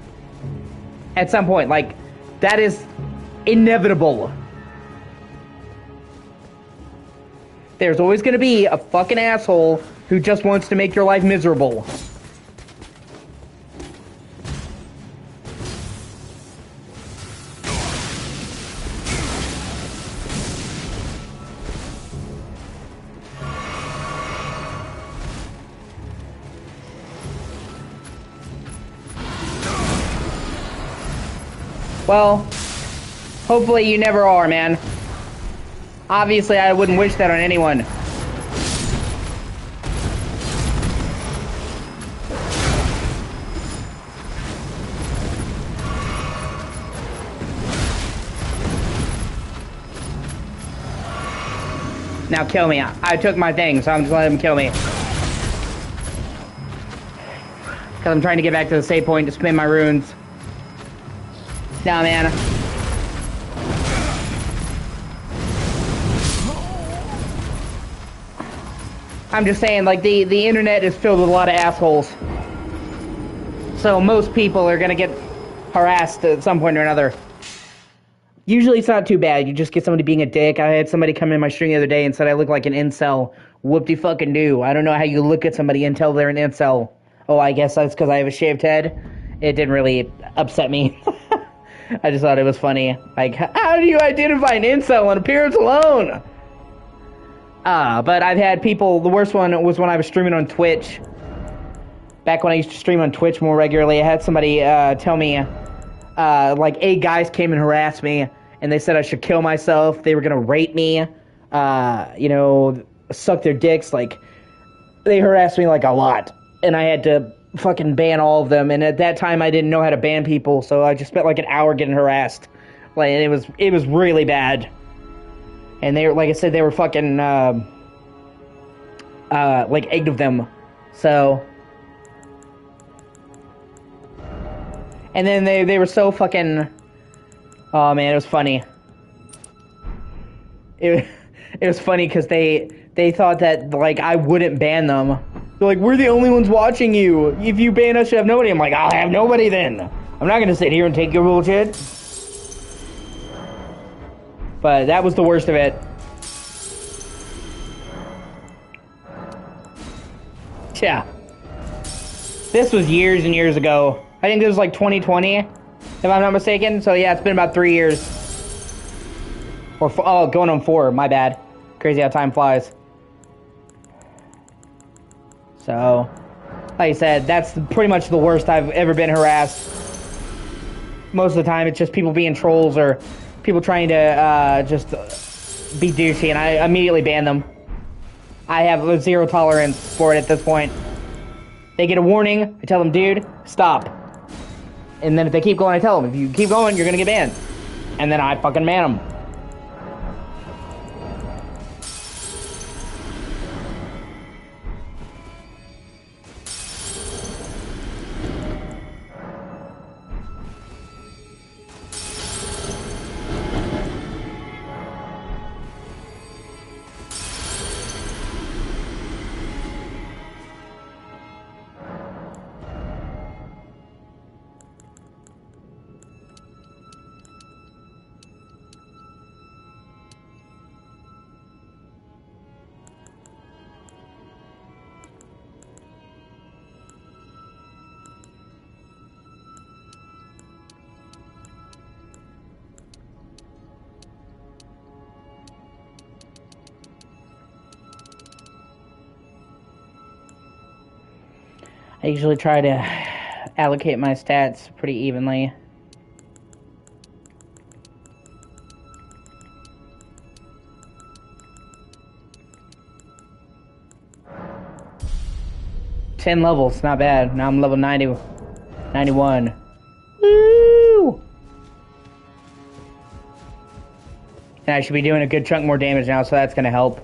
at some point. Like, that is inevitable. There's always going to be a fucking asshole who just wants to make your life miserable. Well, hopefully you never are, man. Obviously, I wouldn't wish that on anyone. Now kill me. I took my thing, so I'm just letting him kill me. Because I'm trying to get back to the save point to spin my runes. Nah, man. I'm just saying, like, the internet is filled with a lot of assholes. So most people are gonna get harassed at some point or another. Usually it's not too bad. You just get somebody being a dick. I had somebody come in my stream the other day and said I look like an incel. Whoop-de-fucking-do. I don't know how you look at somebody and tell they're an incel. Oh, I guess that's because I have a shaved head. It didn't really upset me. I just thought it was funny. Like, how do you identify an incel on appearance alone? But I've had people, the worst one was when I was streaming on Twitch. Back when I used to stream on Twitch more regularly, I had somebody tell me, like, 8 guys came and harassed me, and they said I should kill myself. They were gonna rape me, you know, suck their dicks. Like, they harassed me, like, a lot. And I had to fucking ban all of them, and at that time I didn't know how to ban people, so I just spent like an hour getting harassed. Like, it was really bad. And they were, like I said, they were fucking like 8 of them. So, and then they were so fucking Oh man, it was funny. It was funny because they thought that like I wouldn't ban them. They're like, we're the only ones watching you. If you ban us, you have nobody. I'm like, I'll have nobody then. I'm not gonna sit here and take your bullshit. But that was the worst of it. Yeah. This was years and years ago. I think this was like 2020, if I'm not mistaken. So yeah, it's been about 3 years. Or, oh, going on 4, my bad. Crazy how time flies. So, like I said, that's pretty much the worst I've ever been harassed. Most of the time, it's just people being trolls or people trying to just be douchey, and I immediately ban them. I have a zero tolerance for it at this point. They get a warning, I tell them, dude, stop. And then if they keep going, I tell them, if you keep going, you're gonna get banned. And then I fucking ban them. I usually try to allocate my stats pretty evenly. Ten levels, not bad. Now I'm level 90, 91. Woo! And I should be doing a good chunk more damage now, so that's gonna help.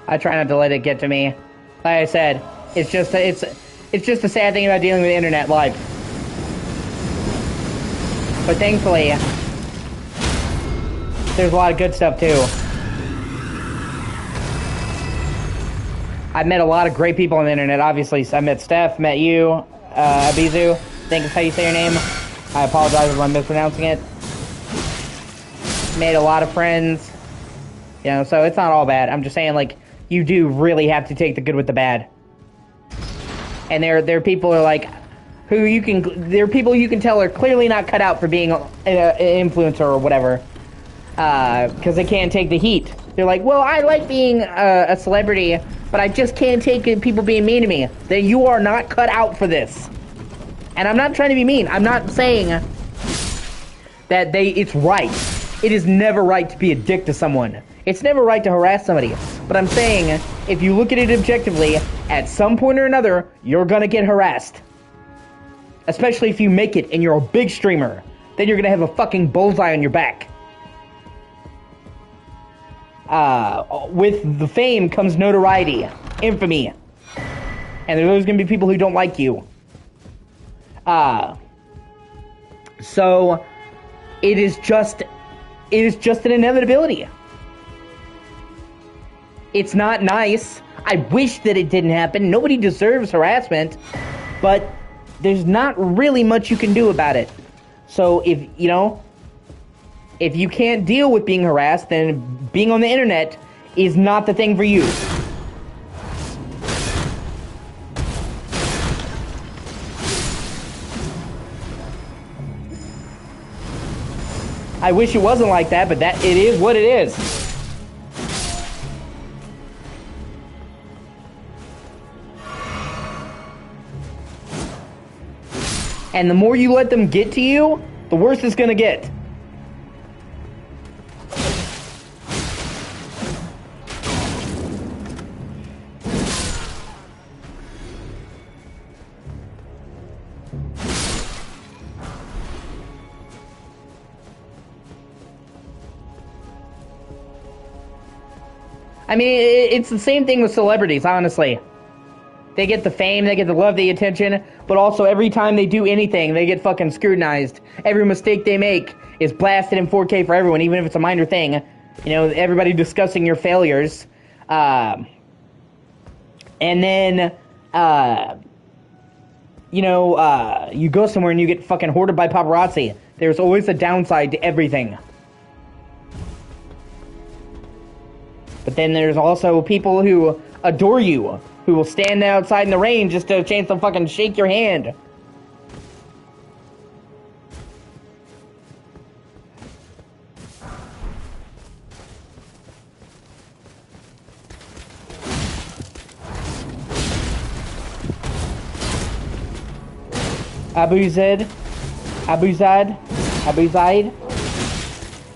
I try not to let it get to me. Like I said, it's just a sad thing about dealing with the internet life. But thankfully, there's a lot of good stuff too. I've met a lot of great people on the internet. Obviously, I met Steph, met you, Abizu. I think is how you say your name. I apologize if I'm mispronouncing it. Made a lot of friends. You know, so it's not all bad. I'm just saying, like, you do really have to take the good with the bad. And there are people who are like, there are people you can tell are clearly not cut out for being an influencer or whatever, because they can't take the heat. They're like, well, I like being a celebrity, but I just can't take people being mean to me. Then you are not cut out for this. And I'm not trying to be mean. I'm not saying that it's right. It is never right to be a dick to someone. It's never right to harass somebody. But I'm saying, if you look at it objectively, at some point or another, you're gonna get harassed. Especially if you make it and you're a big streamer. Then you're gonna have a fucking bullseye on your back. With the fame comes notoriety, infamy. And there's always gonna be people who don't like you. So, it is just an inevitability. It's not nice. I wish that it didn't happen. Nobody deserves harassment, but there's not really much you can do about it. So if you can't deal with being harassed, then being on the internet is not the thing for you. I wish it wasn't like that, but it is what it is. And the more you let them get to you, the worse it's gonna get. I mean, it's the same thing with celebrities, honestly. They get the fame, they get the love, the attention, but also every time they do anything, they get fucking scrutinized. Every mistake they make is blasted in 4K for everyone, even if it's a minor thing. You know, everybody discussing your failures. And then, you go somewhere and you get fucking hoarded by paparazzi. There's always a downside to everything. But then there's also people who adore you, who will stand outside in the rain just to chance to fucking shake your hand. Abu Zaid.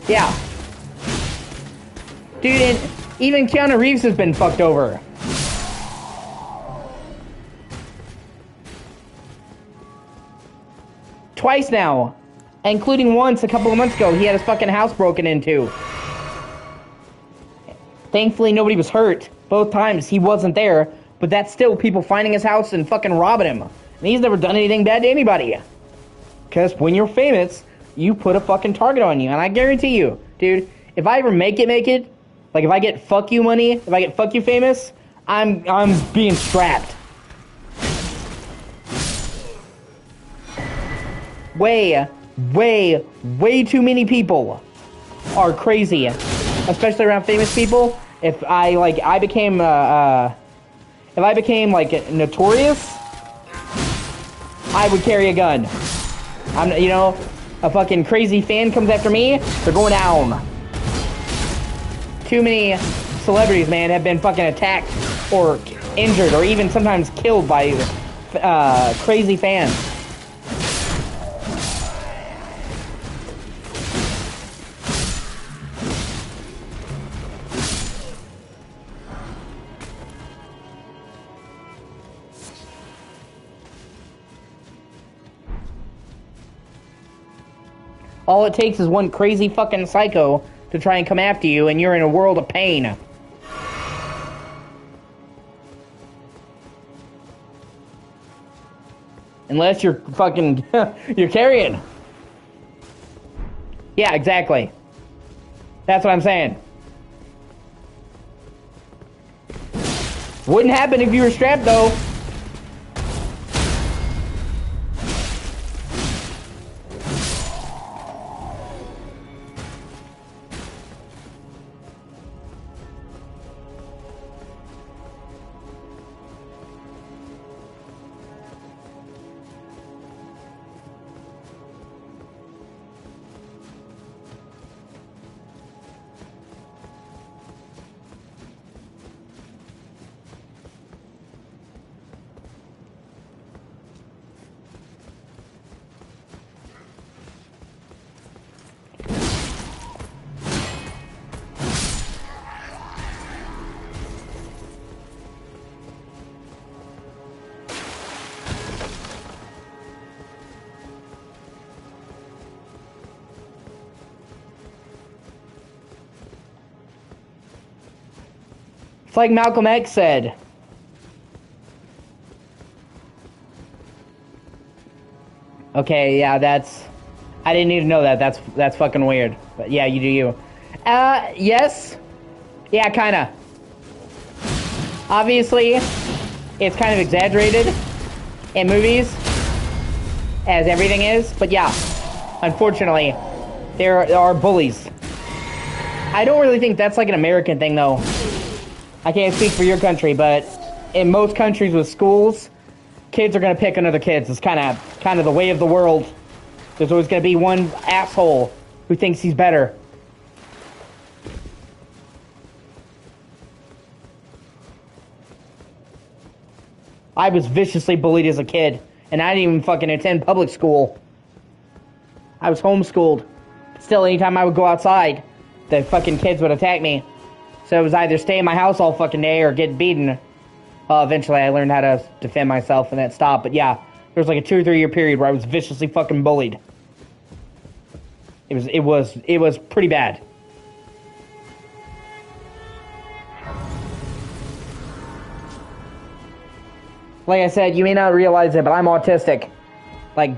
Yeah. Dude, and even Keanu Reeves has been fucked over. Twice now. Including once a couple of months ago, he had his fucking house broken into. Thankfully, nobody was hurt. Both times, he wasn't there. But that's still people finding his house and fucking robbing him. And he's never done anything bad to anybody. Because when you're famous, you put a fucking target on you. And I guarantee you, dude, if I ever make it, like if I get fuck you money, if I get fuck you famous, I'm being strapped. Way too many people are crazy, especially around famous people. If I became like notorious, I would carry a gun. A fucking crazy fan comes after me, they're going down. Too many celebrities, man, have been fucking attacked or injured or even sometimes killed by crazy fans. All it takes is one crazy fucking psycho to try and come after you, and you're in a world of pain. Unless you're fucking... you're carrying. Yeah, exactly. That's what I'm saying. Wouldn't happen if you were strapped, though. It's like Malcolm X said. Okay, yeah, that's... I didn't even know that. That's fucking weird. But yeah, you do you. Yes. Yeah, kinda. Obviously, it's kind of exaggerated in movies, as everything is. But yeah, unfortunately, there are bullies. I don't really think that's like an American thing, though. I can't speak for your country, but in most countries with schools, kids are gonna pick on other kids. It's kind of the way of the world. There's always gonna be one asshole who thinks he's better. I was viciously bullied as a kid, And I didn't even fucking attend public school. I was homeschooled. Still, anytime I would go outside, the fucking kids would attack me. So it was either stay in my house all fucking day or get beaten. Eventually I learned how to defend myself and that stopped. But yeah, there was like a 2 or 3 year period where I was viciously fucking bullied. It was pretty bad. Like I said, you may not realize it, but I'm autistic. Like,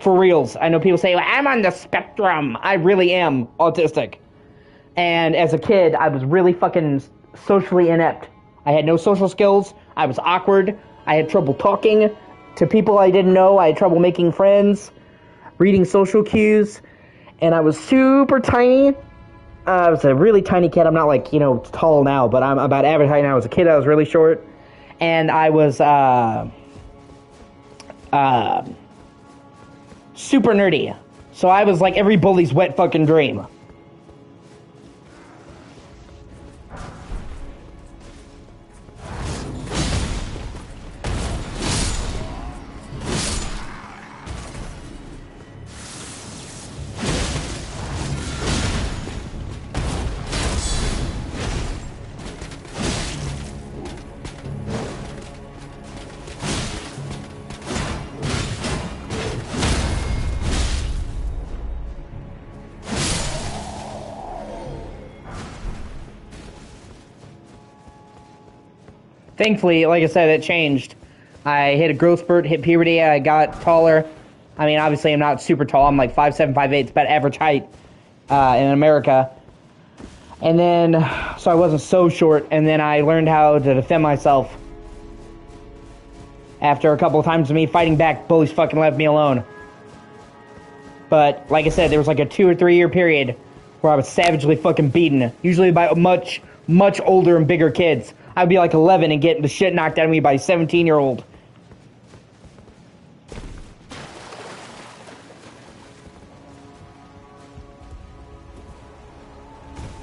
for reals. I know people say, well, I'm on the spectrum. I really am autistic. And as a kid, I was really fucking socially inept. I had no social skills. I was awkward. I had trouble talking to people I didn't know. I had trouble making friends, reading social cues. And I was super tiny. I was a really tiny kid. I'm not like, tall now, but I'm about average height now. As a kid, I was really short. And I was super nerdy. So I was like every bully's wet fucking dream. Thankfully, like I said, it changed. I hit a growth spurt, hit puberty, I got taller. I mean, obviously I'm not super tall. I'm like 5'7", 5'8", it's about average height in America. And then, so I wasn't so short, and then I learned how to defend myself. After a couple of times of me fighting back, bullies fucking left me alone. But, like I said, there was like a 2 or 3 year period where I was savagely fucking beaten. Usually by much, much older and bigger kids. I'd be like 11 and get the shit knocked out of me by a 17-year-old.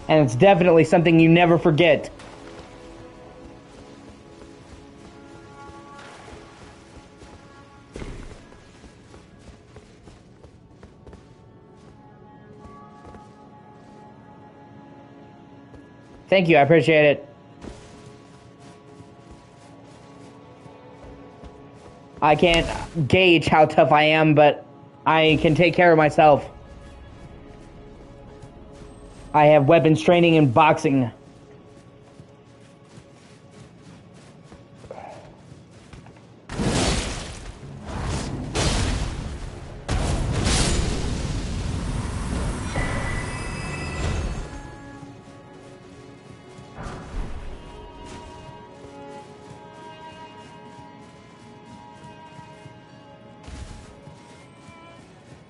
And it's definitely something you never forget. Thank you, I appreciate it. I can't gauge how tough I am, but I can take care of myself. I have weapons training in boxing.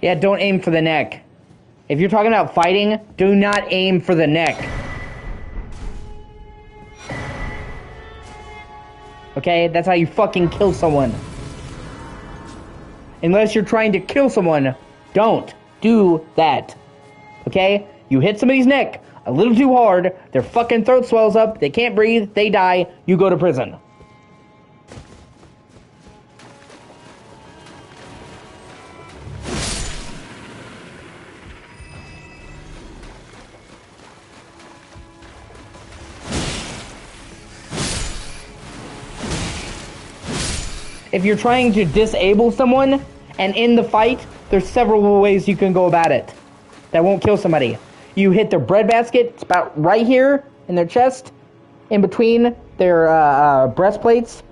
Yeah, don't aim for the neck. If you're talking about fighting, do not aim for the neck. Okay? That's how you fucking kill someone. Unless you're trying to kill someone, don't do that. Okay? You hit somebody's neck a little too hard, their fucking throat swells up, they can't breathe, they die, you go to prison. If you're trying to disable someone and end the fight, there's several ways you can go about it that won't kill somebody. You hit their breadbasket, it's about right here in their chest, in between their breastplates,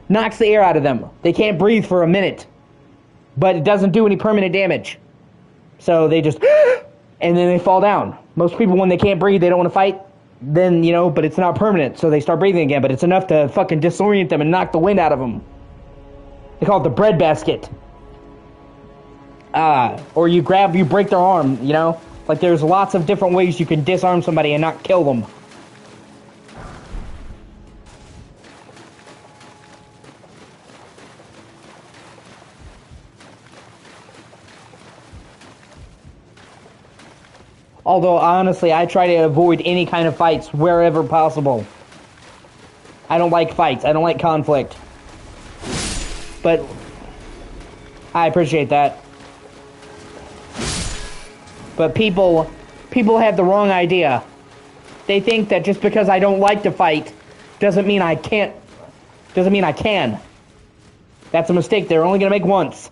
knocks the air out of them. They can't breathe for a minute, but it doesn't do any permanent damage. So they just, and then they fall down. Most people, when they can't breathe, they don't want to fight, then, but it's not permanent, so they start breathing again, but it's enough to fucking disorient them and knock the wind out of them. They call it the breadbasket. Or you break their arm, Like, there's lots of different ways you can disarm somebody and not kill them. Although, honestly, I try to avoid any kind of fights wherever possible. I don't like fights. I don't like conflict. But I appreciate that. But people have the wrong idea. They think that just because I don't like to fight doesn't mean I can't. Doesn't mean I can. That's a mistake they're only gonna make once.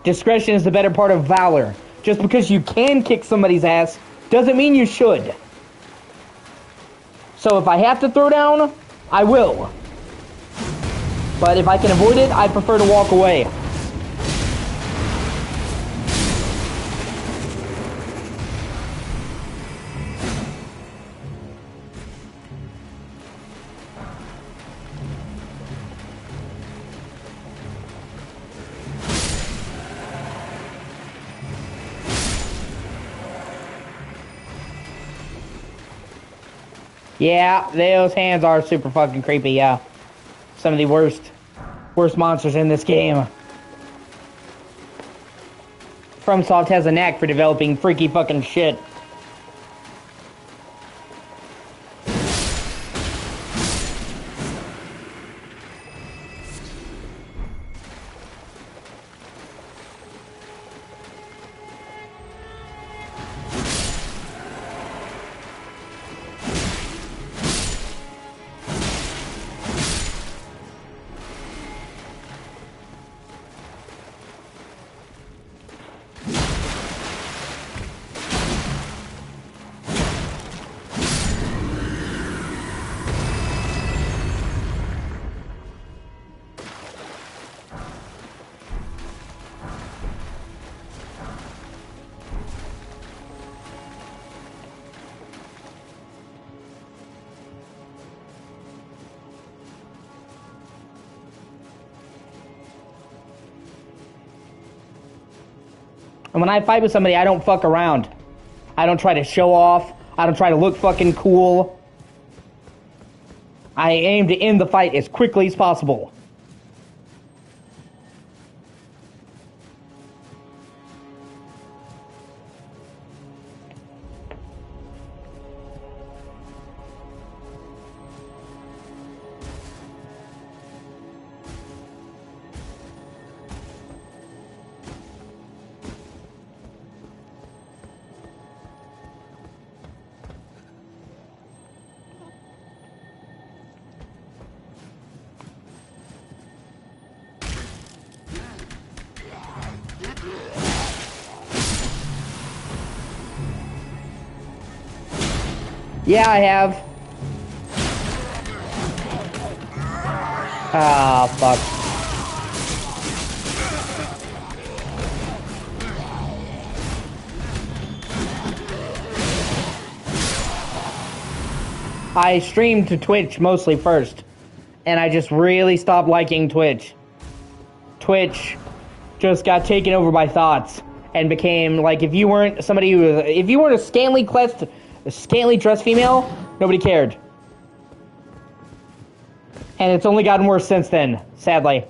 Discretion is the better part of valor. Just because you can kick somebody's ass doesn't mean you should. So if I have to throw down, I will. But if I can avoid it, I prefer to walk away. Yeah, those hands are super fucking creepy, yeah. Some of the worst monsters in this game. FromSoft has a knack for developing freaky fucking shit. And when I fight with somebody, I don't fuck around. I don't try to show off. I don't try to look fucking cool. I aim to end the fight as quickly as possible. Yeah, I have. Ah, fuck. I streamed to Twitch mostly first, and I just really stopped liking Twitch. Twitch just got taken over by thoughts and became like, if you weren't somebody who was, if you weren't a scantily dressed female, nobody cared. And it's only gotten worse since then, sadly.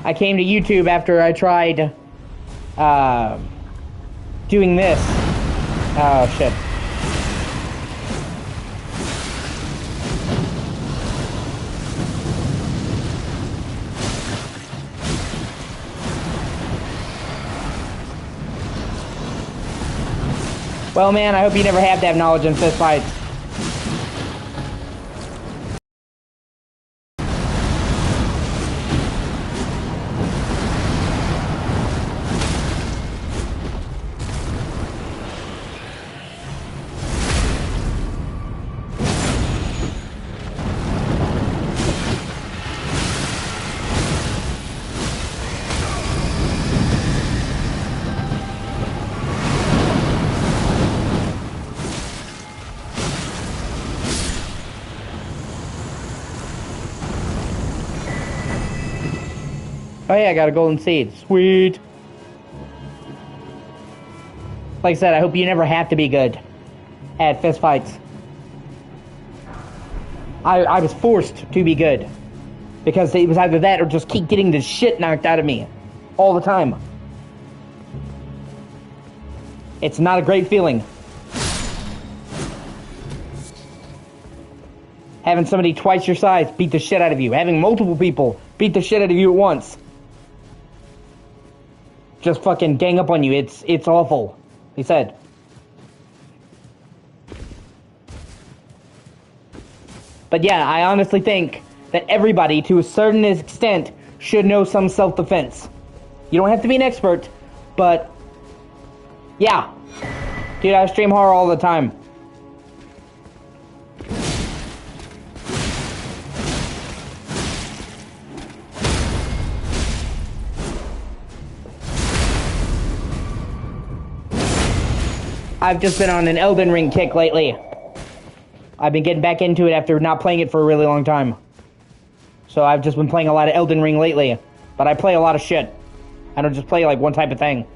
I came to YouTube after I tried doing this. Oh shit. Well, man, I hope you never have to have knowledge in fist fights. Oh yeah, I got a golden seed. Sweet. Like I said, I hope you never have to be good at fist fights. I was forced to be good. Because it was either that or just keep getting the shit knocked out of me all the time. It's not a great feeling. Having somebody twice your size beat the shit out of you. Having multiple people beat the shit out of you at once. Just fucking gang up on you. It's awful, he said. But yeah, I honestly think that everybody, to a certain extent, should know some self-defense. You don't have to be an expert, but yeah. Dude, I stream horror all the time. I've just been on an Elden Ring kick lately. I've been getting back into it after not playing it for a really long time. So I've just been playing a lot of Elden Ring lately. But I play a lot of shit. I don't just play like one type of thing.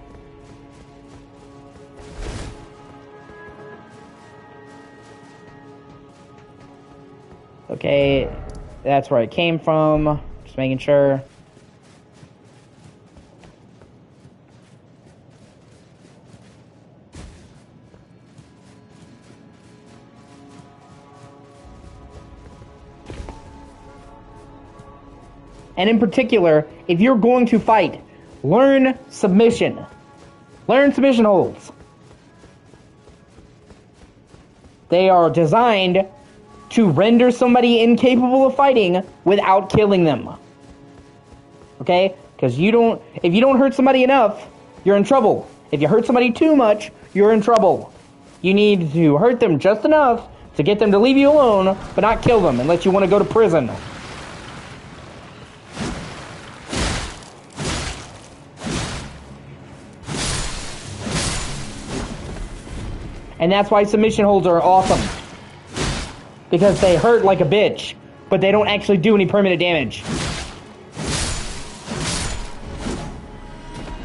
Okay, that's where it came from. Just making sure. And in particular, if you're going to fight, learn submission. Learn submission holds. They are designed to render somebody incapable of fighting without killing them. Okay? Because if you don't hurt somebody enough, you're in trouble. If you hurt somebody too much, you're in trouble. You need to hurt them just enough to get them to leave you alone, but not kill them unless you want to go to prison. And that's why submission holds are awesome. Because they hurt like a bitch, but they don't actually do any permanent damage.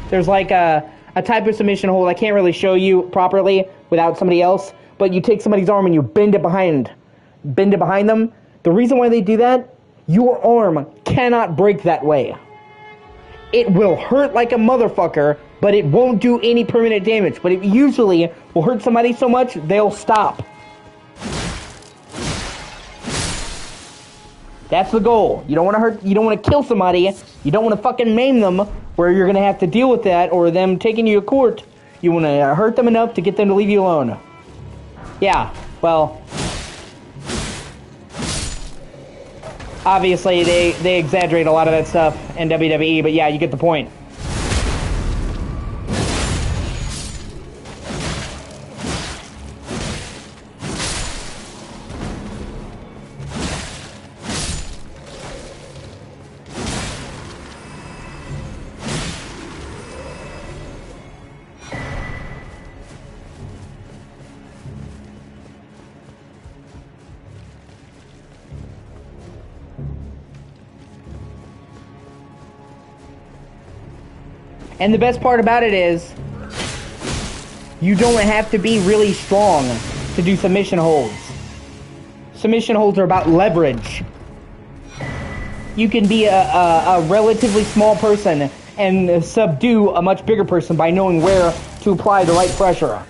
There's like a type of submission hold I can't really show you properly without somebody else, but you take somebody's arm and you bend it behind them. The reason why they do that, your arm cannot break that way. It will hurt like a motherfucker, but it won't do any permanent damage. But it usually will hurt somebody so much, they'll stop. That's the goal. You don't want to kill somebody. You don't want to fucking maim them, where you're going to have to deal with that, or them taking you to court. You want to hurt them enough to get them to leave you alone. Yeah, well, obviously they exaggerate a lot of that stuff in WWE, but yeah, you get the point. And the best part about it is, you don't have to be really strong to do submission holds. Submission holds are about leverage. You can be a relatively small person and subdue a much bigger person by knowing where to apply the right pressure.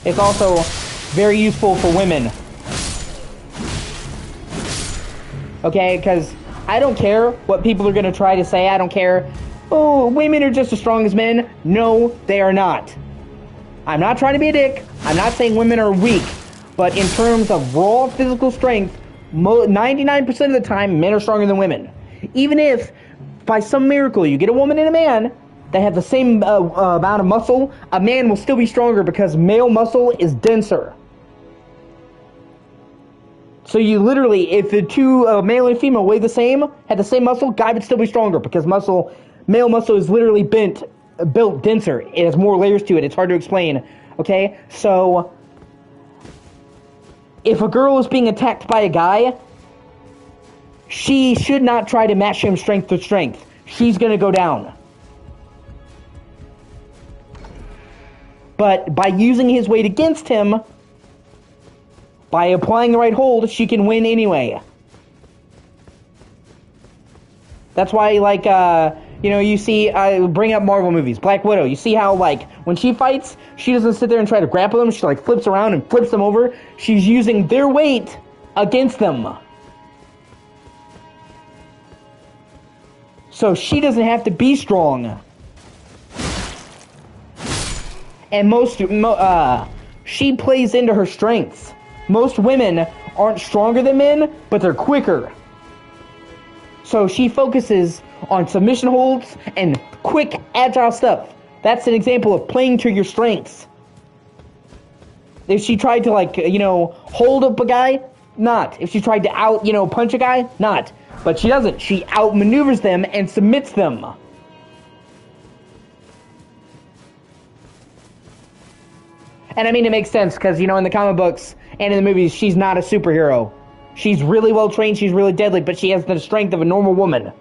It's also very useful for women. Okay, because I don't care what people are going to try to say. I don't care. Oh, women are just as strong as men. No, they are not. I'm not trying to be a dick. I'm not saying women are weak. But in terms of raw physical strength, 99% of the time, men are stronger than women. Even if, by some miracle, you get a woman and a man that have the same amount of muscle, a man will still be stronger because male muscle is denser. So you literally, if the two, male and female, weigh the same, had the same muscle, guy would still be stronger because male muscle is literally built denser. It has more layers to it. It's hard to explain. Okay? So, if a girl is being attacked by a guy, she should not try to match him strength to strength. She's gonna go down. But by using his weight against him, by applying the right hold, she can win anyway. That's why, like, you see, I bring up Marvel movies, Black Widow. You see how, like, when she fights, she doesn't sit there and try to grapple them. She, like, flips around and flips them over. She's using their weight against them. So she doesn't have to be strong. And she plays into her strengths. Most women aren't stronger than men, but they're quicker. So she focuses on submission holds and quick, agile stuff. That's an example of playing to your strengths. If she tried to, like, hold up a guy, not. If she tried to punch a guy, not. But she doesn't. She outmaneuvers them and submits them. And I mean, it makes sense, because, in the comic books and in the movies, she's not a superhero. She's really well trained, she's really deadly, but she has the strength of a normal woman.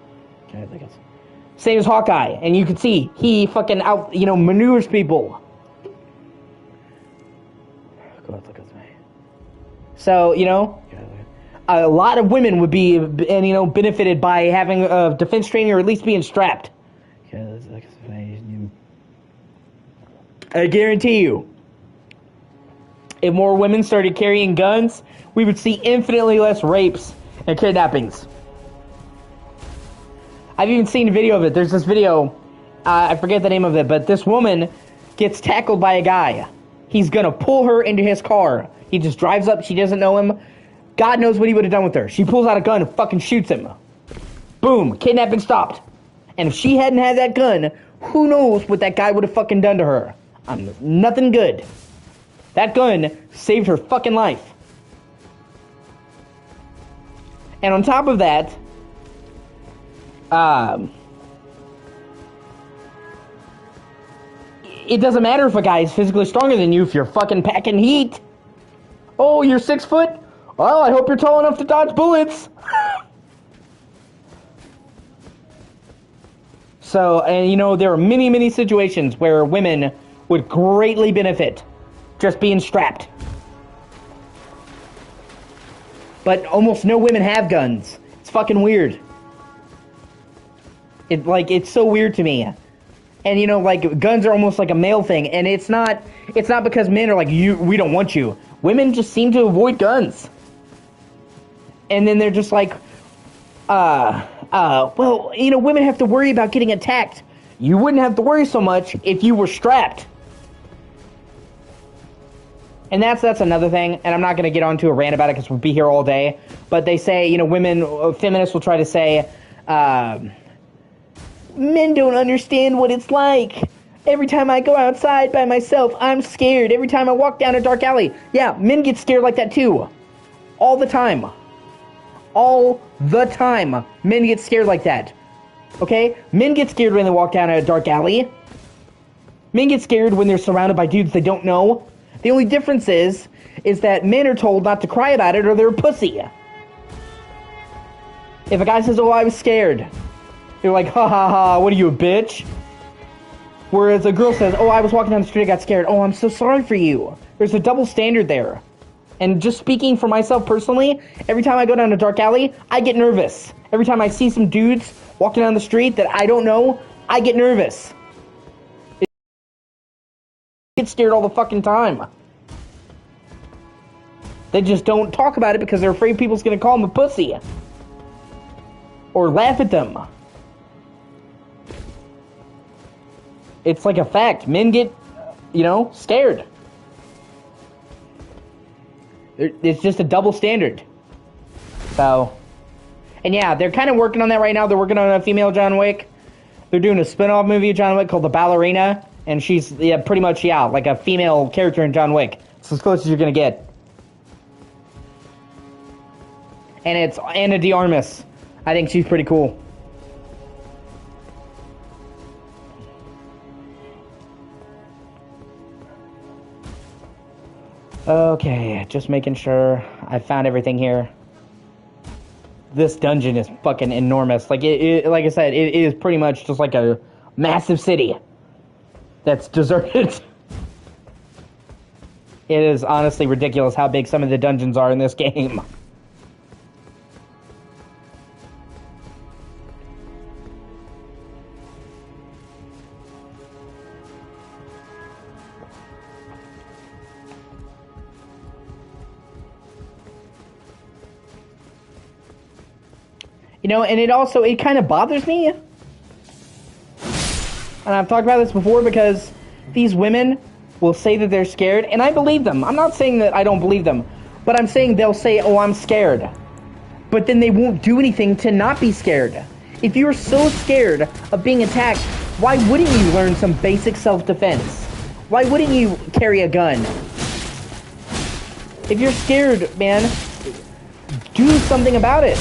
Same as Hawkeye, and you can see, he fucking maneuvers people. So, a lot of women would be, benefited by having a defense training or at least being strapped. I guarantee you, if more women started carrying guns, we would see infinitely less rapes and kidnappings. I've even seen a video of it. There's this video, I forget the name of it, but this woman gets tackled by a guy. He's gonna pull her into his car. He just drives up, she doesn't know him. God knows what he would have done with her. She pulls out a gun and fucking shoots him. Boom, kidnapping stopped. And if she hadn't had that gun, who knows what that guy would have fucking done to her. Nothing good. That gun saved her fucking life. And on top of that, it doesn't matter if a guy is physically stronger than you if you're fucking packing heat. Oh, you're 6 foot? Well, I hope you're tall enough to dodge bullets. So, and there are many, many situations where women would greatly benefit just being strapped. But almost no women have guns. It's fucking weird. It's so weird to me. And guns are almost like a male thing, and it's not because men are like, we don't want you. Women just seem to avoid guns. And then they're just like, women have to worry about getting attacked. You wouldn't have to worry so much if you were strapped. And that's another thing, and I'm not going to get onto a rant about it because we'll be here all day, but they say, feminists will try to say, men don't understand what it's like. Every time I go outside by myself, I'm scared. Every time I walk down a dark alley. Yeah, men get scared like that too. All the time. All the time. Men get scared like that. Okay? Men get scared when they walk down a dark alley. Men get scared when they're surrounded by dudes they don't know. The only difference is that men are told not to cry about it or they're a pussy. If a guy says, oh, I was scared, they're like, ha ha ha, what are you, a bitch? Whereas a girl says, oh, I was walking down the street, I got scared. Oh, I'm so sorry for you. There's a double standard there. And just speaking for myself personally, every time I go down a dark alley, I get nervous. Every time I see some dudes walking down the street that I don't know, I get nervous. I get scared all the fucking time. They just don't talk about it because they're afraid people's gonna call them a pussy. Or laugh at them. It's like a fact. Men get, scared. It's just a double standard. So, and yeah, they're kind of working on that right now. They're working on a female John Wick. They're doing a spin-off movie of John Wick called The Ballerina. And she's, pretty much, like a female character in John Wick. It's as close as you're going to get. And it's Ana de Armas. I think she's pretty cool. Okay, just making sure I found everything here. This dungeon is fucking enormous. Like like I said, it is pretty much just like a massive city that's deserted. It is honestly ridiculous how big some of the dungeons are in this game. You know, and it kind of bothers me. And I've talked about this before because these women will say that they're scared, and I believe them. I'm not saying that I don't believe them, but I'm saying they'll say, oh, I'm scared. But then they won't do anything to not be scared. If you're so scared of being attacked, why wouldn't you learn some basic self-defense? Why wouldn't you carry a gun? If you're scared, man, do something about it.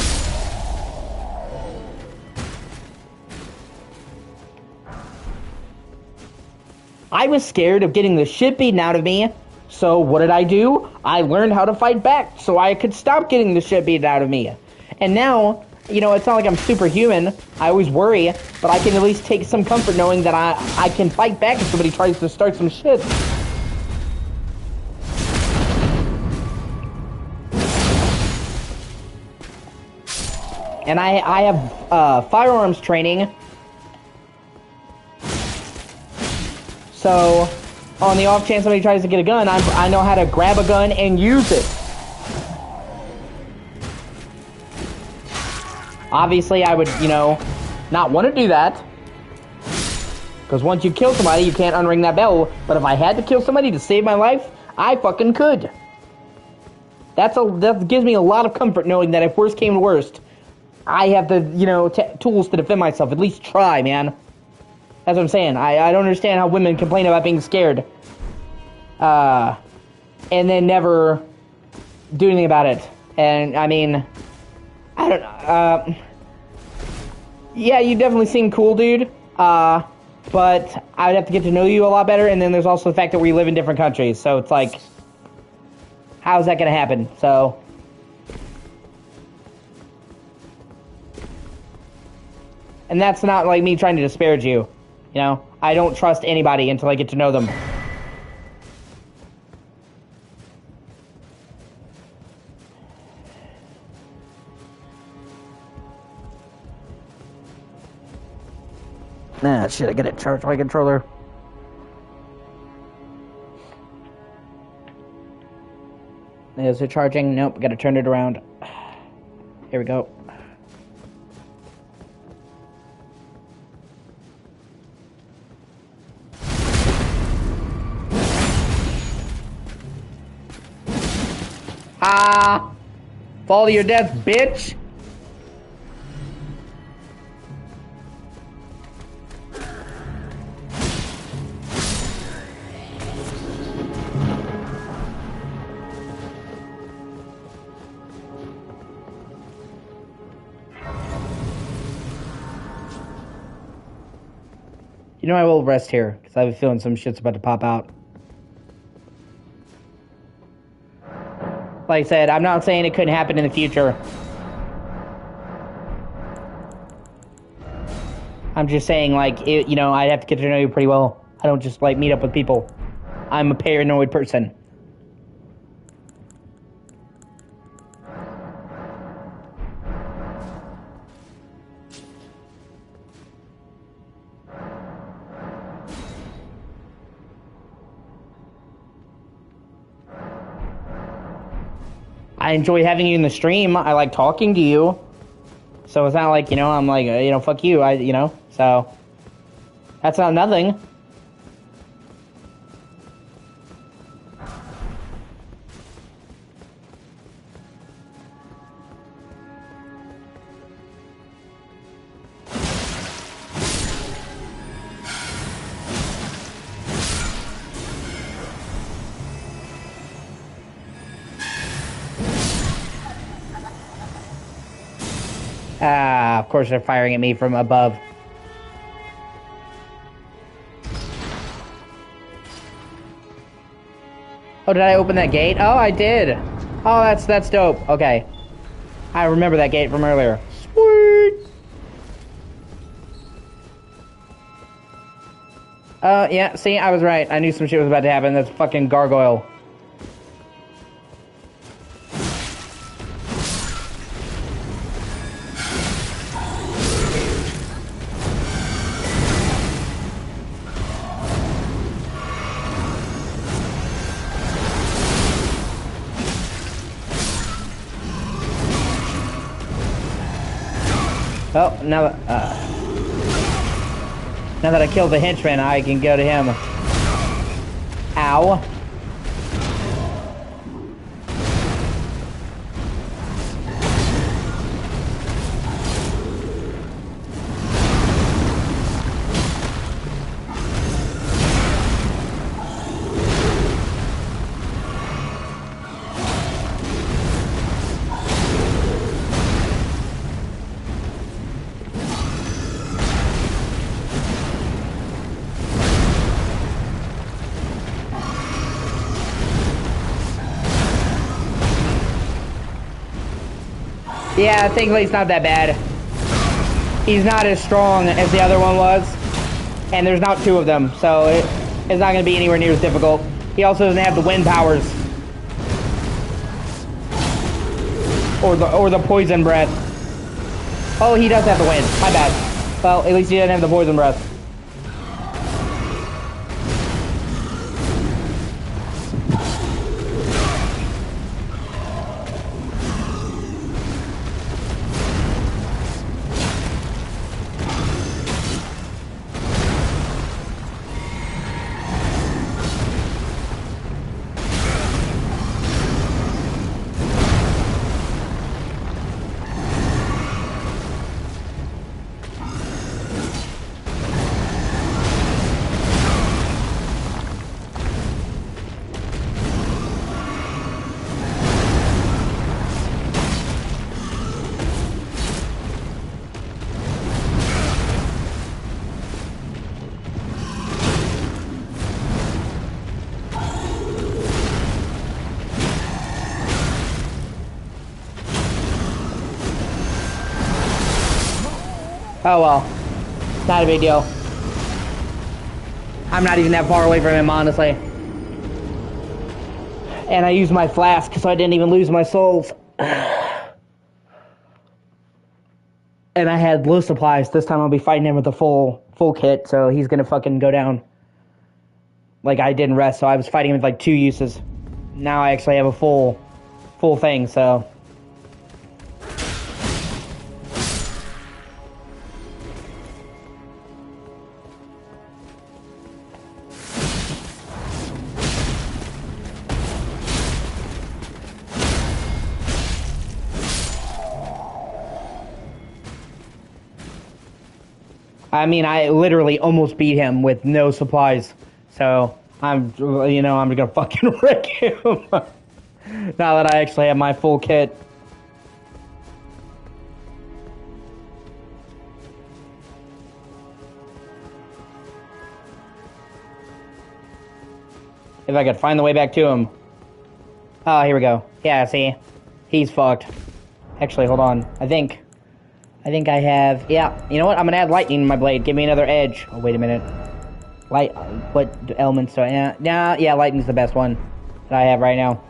I was scared of getting the shit beaten out of me, so what did I do? I learned how to fight back so I could stop getting the shit beaten out of me. And now, you know, it's not like I'm superhuman. I always worry, but I can at least take some comfort knowing that I can fight back if somebody tries to start some shit. And I have firearms training. So, on the off chance somebody tries to get a gun, I know how to grab a gun and use it. Obviously, I would, you know, not want to do that. Because once you kill somebody, you can't unring that bell. But if I had to kill somebody to save my life, I fucking could. That gives me a lot of comfort knowing that if worst came to worst, I have the, you know, tools to defend myself. At least try, man. That's what I'm saying. I don't understand how women complain about being scared. And then never do anything about it. And, I mean, I don't know. Yeah, you definitely seem cool, dude. But I'd have to get to know you a lot better. And then there's also the fact that we live in different countries. So it's like, how's that going to happen? So... And that's not like me trying to disparage you. You know, I don't trust anybody until I get to know them. Nah, shit, I gotta charge my controller. Is it charging? Nope, gotta turn it around. Here we go. Fall to your death, bitch! You know, I will rest here, because I have a feeling some shit's about to pop out. Like I said, I'm not saying it couldn't happen in the future. I'm just saying, like, you know, I'd have to get to know you pretty well. I don't just, like, meet up with people. I'm a paranoid person. I enjoy having you in the stream. I like talking to you. So it's not like, you know, I'm like, you know, fuck you. You know, so that's not nothing. Of course they're firing at me from above. Oh, did I open that gate? Oh, I did. Oh, that's dope. Okay. I remember that gate from earlier. Sweet. Yeah, see, I was right. I knew some shit was about to happen. That's fucking gargoyle. Oh, now that I killed the henchman, I can go to him. Ow. Yeah, thankfully it's not that bad. He's not as strong as the other one was, and there's not two of them, so it's not going to be anywhere near as difficult. He also doesn't have the wind powers, or the poison breath. Oh, he does have the wind. My bad. Well, at least he doesn't have the poison breath. Oh well, not a big deal. I'm not even that far away from him, honestly. And I used my flask, so I didn't even lose my souls. And I had low supplies. This time I'll be fighting him with the full kit, so he's gonna fucking go down. Like I didn't rest, so I was fighting him with like 2 uses. Now I actually have a full thing, so. I mean, I literally almost beat him with no supplies. So, I'm gonna fucking wreck him. Now that I actually have my full kit. If I could find the way back to him. Oh, here we go. Yeah, see? He's fucked. Actually, hold on. I think I have... Yeah, you know what? I'm gonna add lightning in my blade. Give me another edge. Oh, wait a minute. Light... What elements do I... Yeah, lightning's the best one that I have right now.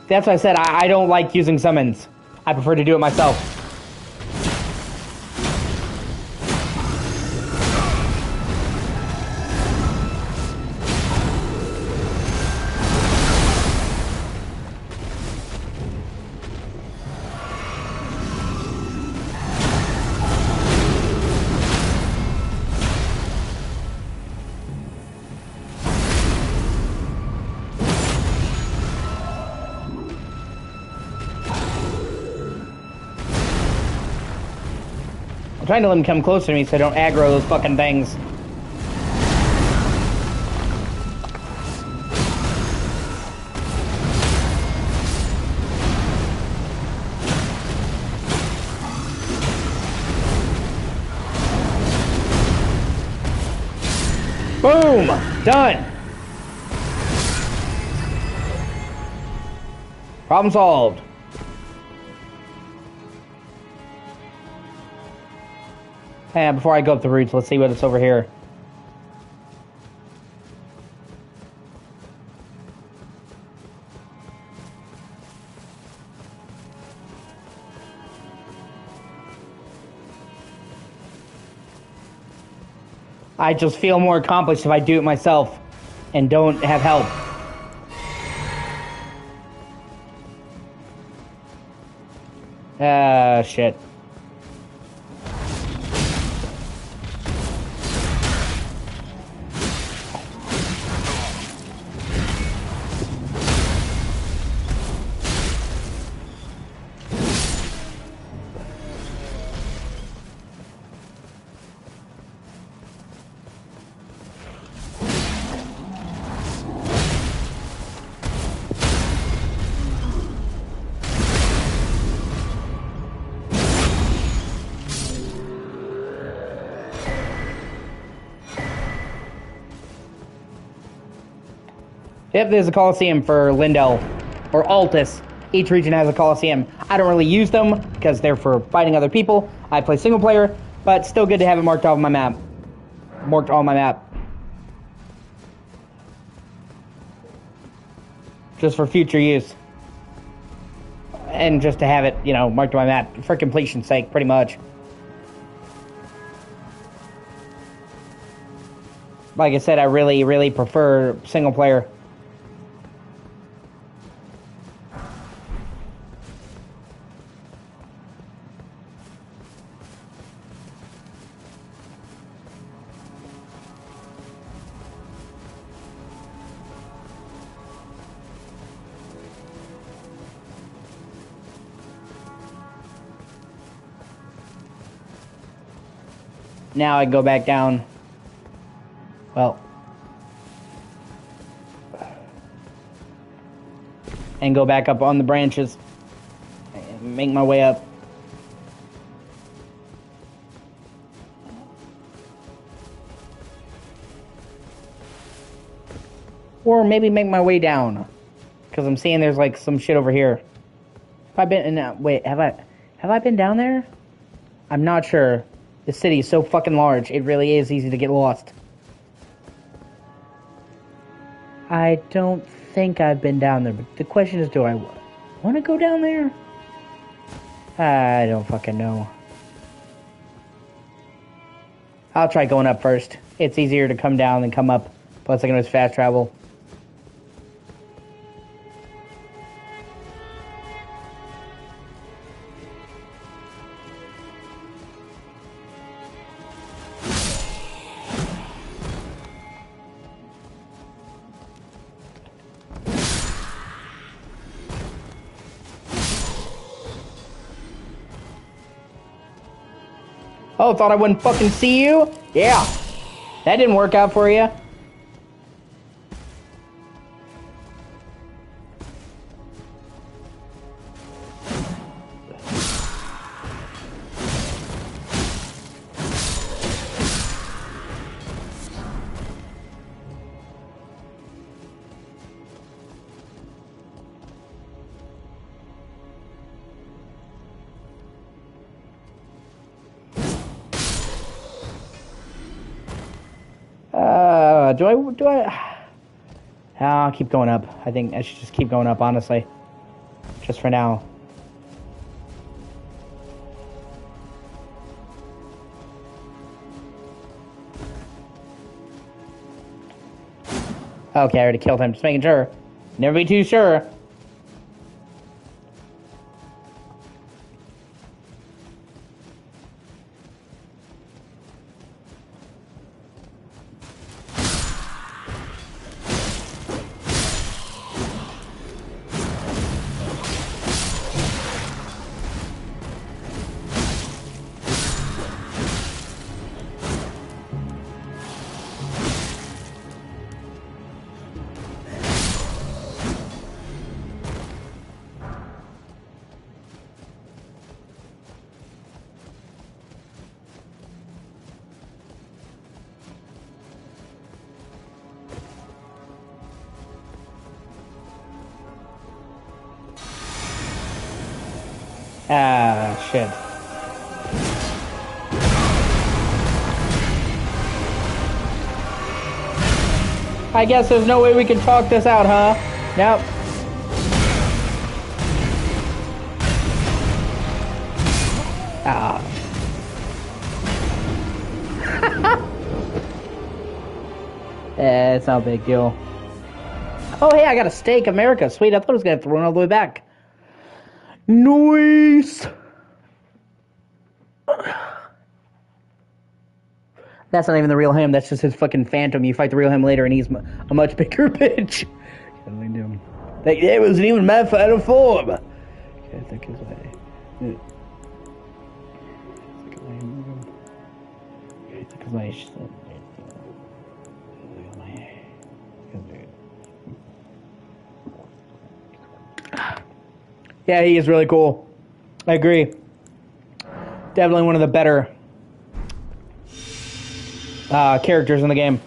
That's what I said. I don't like using summons. I prefer to do it myself. I'm trying to let him come closer to me so I don't aggro those fucking things. Boom! Done! Problem solved. And before I go up the roots, let's see what's over here. I just feel more accomplished if I do it myself and don't have help. Shit. Yep, there's a Coliseum for Lindell, or Altus. Each region has a Coliseum. I don't really use them, because they're for fighting other people. I play single player, but still good to have it marked off my map. Marked on my map. Just for future use. And just to have it, you know, marked on my map, for completion's sake, pretty much. Like I said, I really, really prefer single player. Now I can go back down. Well. And go back up on the branches. And make my way up. Or maybe make my way down. Because I'm seeing there's like some shit over here. Have I been in that? Wait, have I been down there? I'm not sure. The city is so fucking large, it really is easy to get lost. I don't think I've been down there, but the question is, do I want to go down there? I don't fucking know. I'll try going up first. It's easier to come down than come up. Plus I can always fast travel. Oh, thought I wouldn't fucking see you? Yeah. That didn't work out for you. Do I? I'll keep going up. I think I should just keep going up, honestly. Just for now. Okay, I already killed him. Just making sure. Never be too sure. Ah, shit. I guess there's no way we can talk this out, huh? Nope. Ah. It's not a big deal. Oh, hey, I got a steak, America. Sweet, I thought I was going to throw it all the way back. Nice! That's not even the real him. That's just his fucking phantom. You fight the real him later, and he's a much bigger bitch. Like, it wasn't even my final form. Okay, I think his way. Yeah, he is really cool. I agree. Definitely one of the better characters in the game.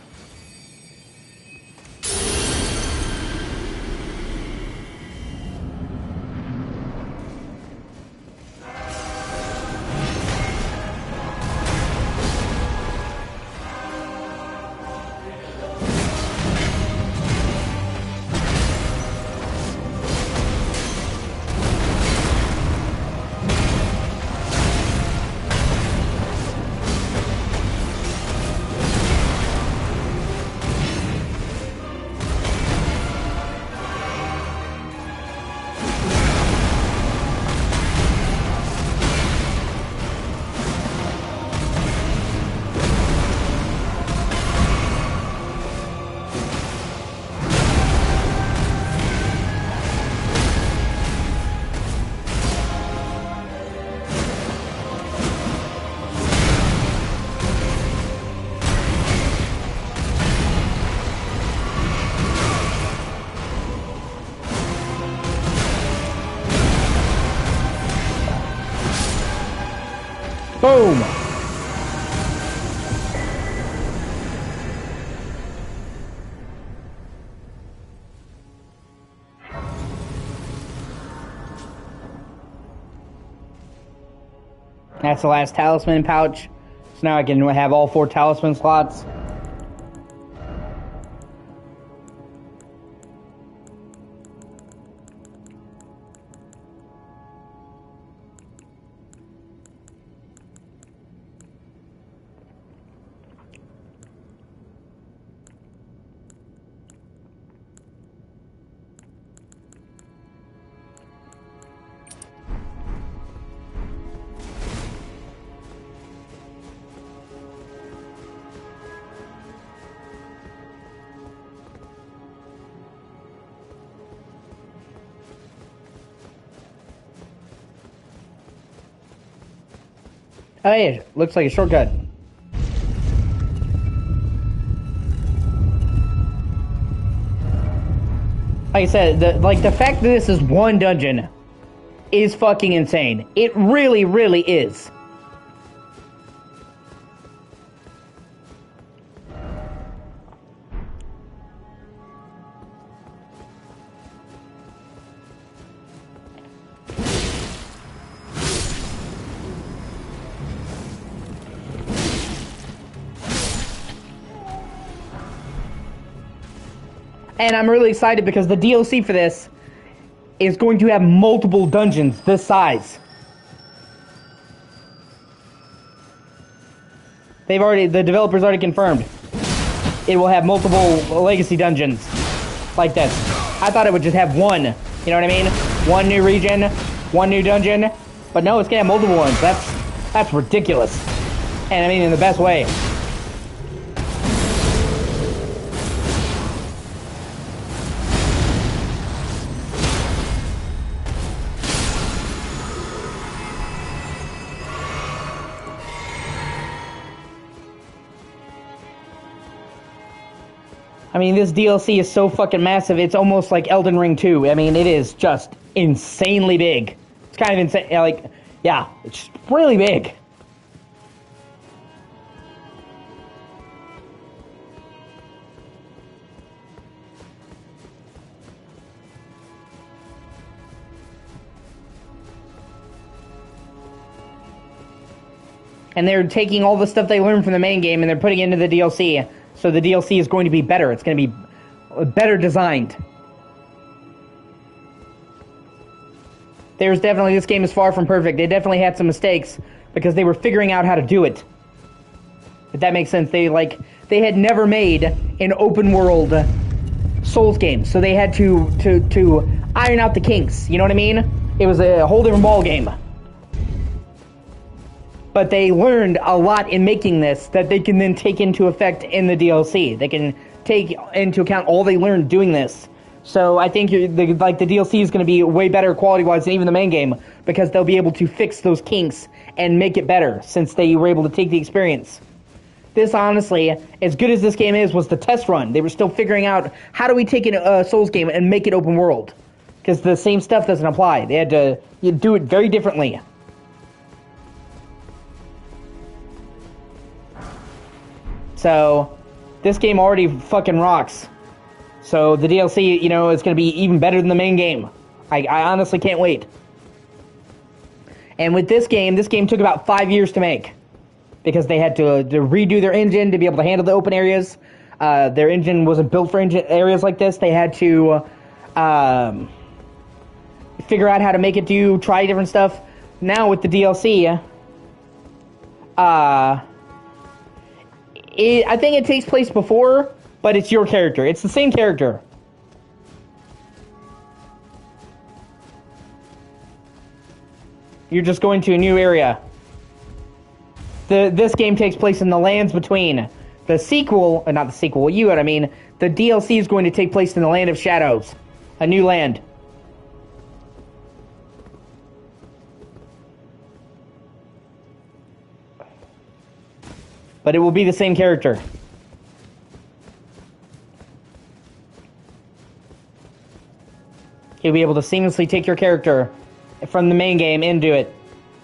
Boom! That's the last talisman pouch. So now I can have all 4 talisman slots. Oh, hey, looks like a shortcut. Like I said, the fact that this is one dungeon is fucking insane. It really, really is. And I'm really excited because the DLC for this is going to have multiple dungeons this size. The developers already confirmed it will have multiple legacy dungeons like this. I thought it would just have one, you know what I mean? One new region, one new dungeon, but no, it's gonna have multiple ones. That's ridiculous. And I mean in the best way. I mean, this DLC is so fucking massive, it's almost like Elden Ring 2. I mean, it is just insanely big. It's kind of insane, like, yeah, it's really big. And they're taking all the stuff they learned from the main game and they're putting it into the DLC. So the DLC is going to be better. It's going to be better designed. This game is far from perfect. They definitely had some mistakes because they were figuring out how to do it. If that makes sense. They had never made an open world Souls game. So they had to iron out the kinks. You know what I mean? It was a whole different ball game. but they learned a lot in making this that they can then take into effect in the DLC. They can take into account all they learned doing this. So I think the DLC is going to be way better quality-wise than even the main game, because they'll be able to fix those kinks and make it better, since they were able to take the experience. This, honestly, as good as this game is, was the test run. They were still figuring out, how do we take a Souls game and make it open world? Because the same stuff doesn't apply. They had to do it very differently. So, this game already fucking rocks. So, the DLC, is going to be even better than the main game. I honestly can't wait. And with this game took about 5 years to make, because they had to redo their engine to be able to handle the open areas. Their engine wasn't built for areas like this. They had to figure out how to make it try different stuff. Now with the DLC, I think it takes place before, but it's your character. It's the same character. You're just going to a new area. This game takes place in the lands between. The sequel, not the sequel, you know what I mean. The DLC is going to take place in the Land of Shadows. A new land. But it will be the same character. You'll be able to seamlessly take your character from the main game into it.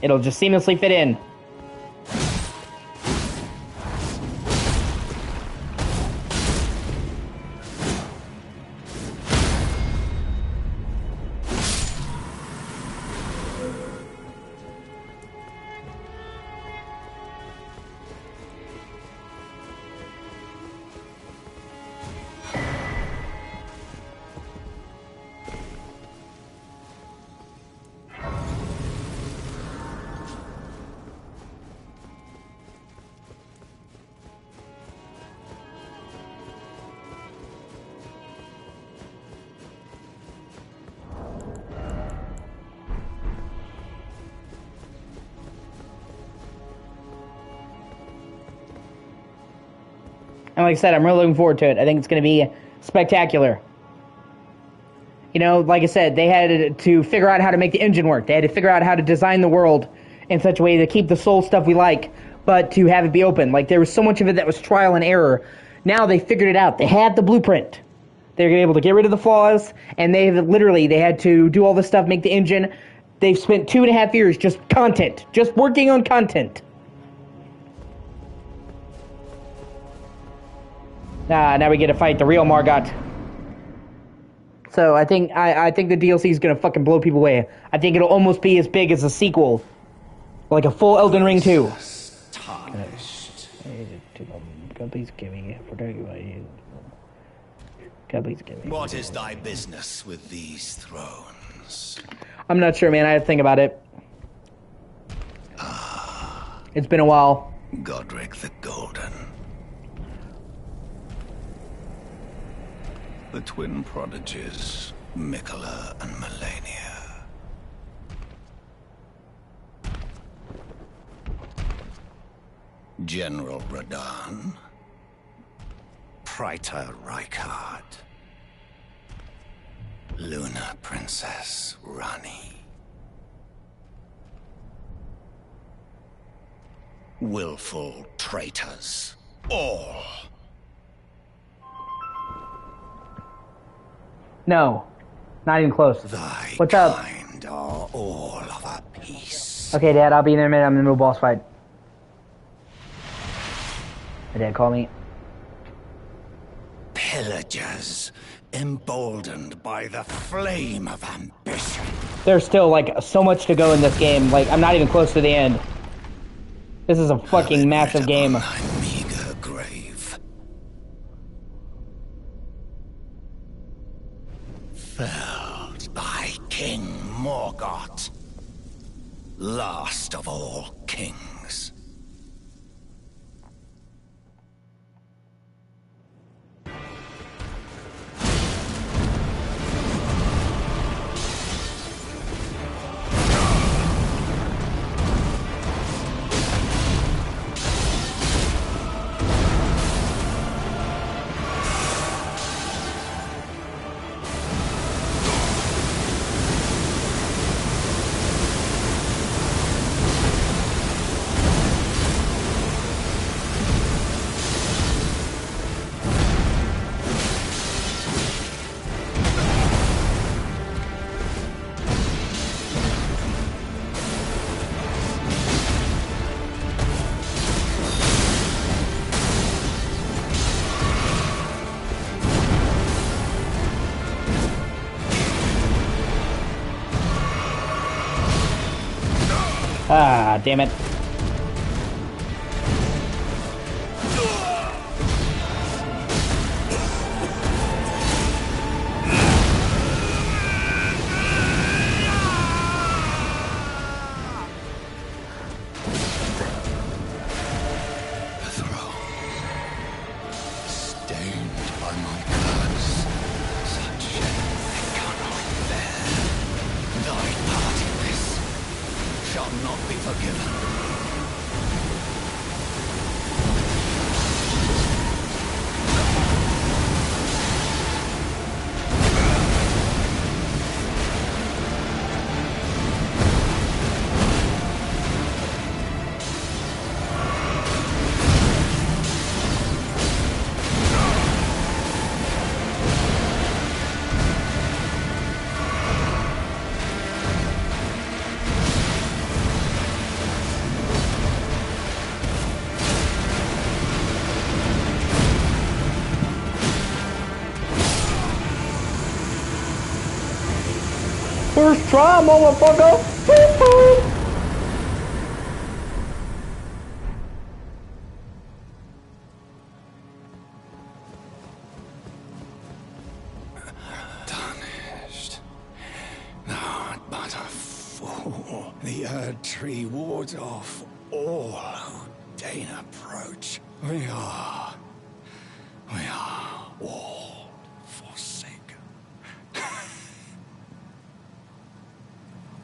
It'll just seamlessly fit in. And like I said, I'm really looking forward to it. I think it's going to be spectacular. Like I said, they had to figure out how to make the engine work. They had to figure out how to design the world in such a way to keep the soul stuff we like, but to have it be open. Like, there was so much of it that was trial and error. Now they figured it out. They had the blueprint. They were able to get rid of the flaws, and they had to do all this stuff, make the engine. They've spent 2.5 years just working on content. Now we get to fight the real Margot. So I think the DLC is gonna fucking blow people away. I think it'll almost be as big as a sequel, like a full Elden Ring 2. God, please give me. God, please give me. What is thy business with these thrones? I'm not sure, man. I have to think about it. It's been a while. Godric the Golden. The twin prodigies, Mikola and Melania. General Radahn. Praetor Rykard. Lunar Princess Rani. Willful traitors, all. No, not even close. Thy What's up? kind are all of a piece. Okay, Dad, I'll be in there in a minute. I'm in the middle of boss fight. My dad called me. Pillagers, emboldened by the flame of ambition. There's still, so much to go in this game. I'm not even close to the end. This is a fucking massive game. Thy meager grave. Felled by King Morgoth, last of all kings. Ah, damn it. First try, motherfucker! Woo-hoo! Tarnished. Thou art but a fool. The Erd Tree wards off all who deign approach. We are all forsaken.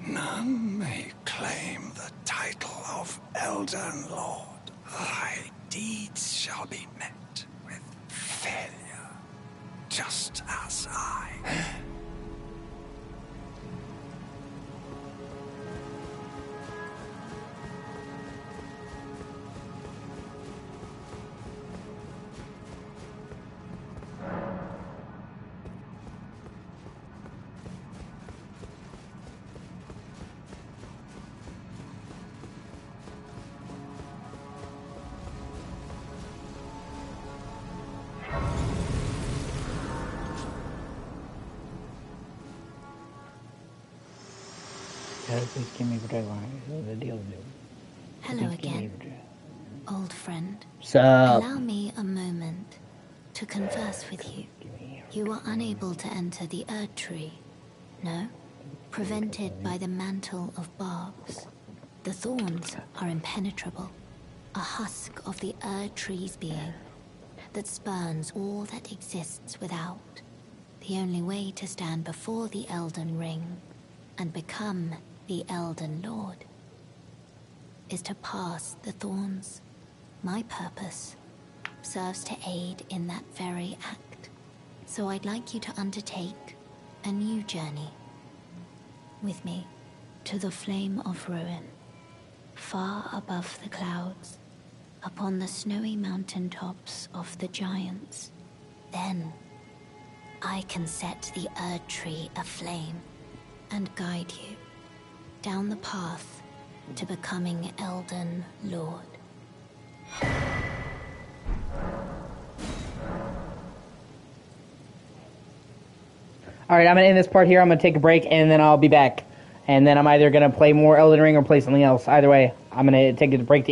None may claim the title of Elden Lord. Thy deeds shall be met with failure, just as I. Hello again, old friend. Sup? Allow me a moment to converse with you. You were unable to enter the Erd Tree, no? Prevented by the mantle of barbs. The thorns are impenetrable, a husk of the Erd Tree's being that spurns all that exists without. The only way to stand before the Elden Ring and become the Elden Lord is to pass the thorns. My purpose serves to aid in that very act. So I'd like you to undertake a new journey with me to the Flame of Ruin, far above the clouds, upon the snowy mountain tops of the giants. Then I can set the Erd Tree aflame and guide you down the path to becoming Elden Lord. Alright, I'm gonna end this part here. I'm gonna take a break and then I'll be back. And then I'm either gonna play more Elden Ring or play something else. Either way, I'm gonna take a break to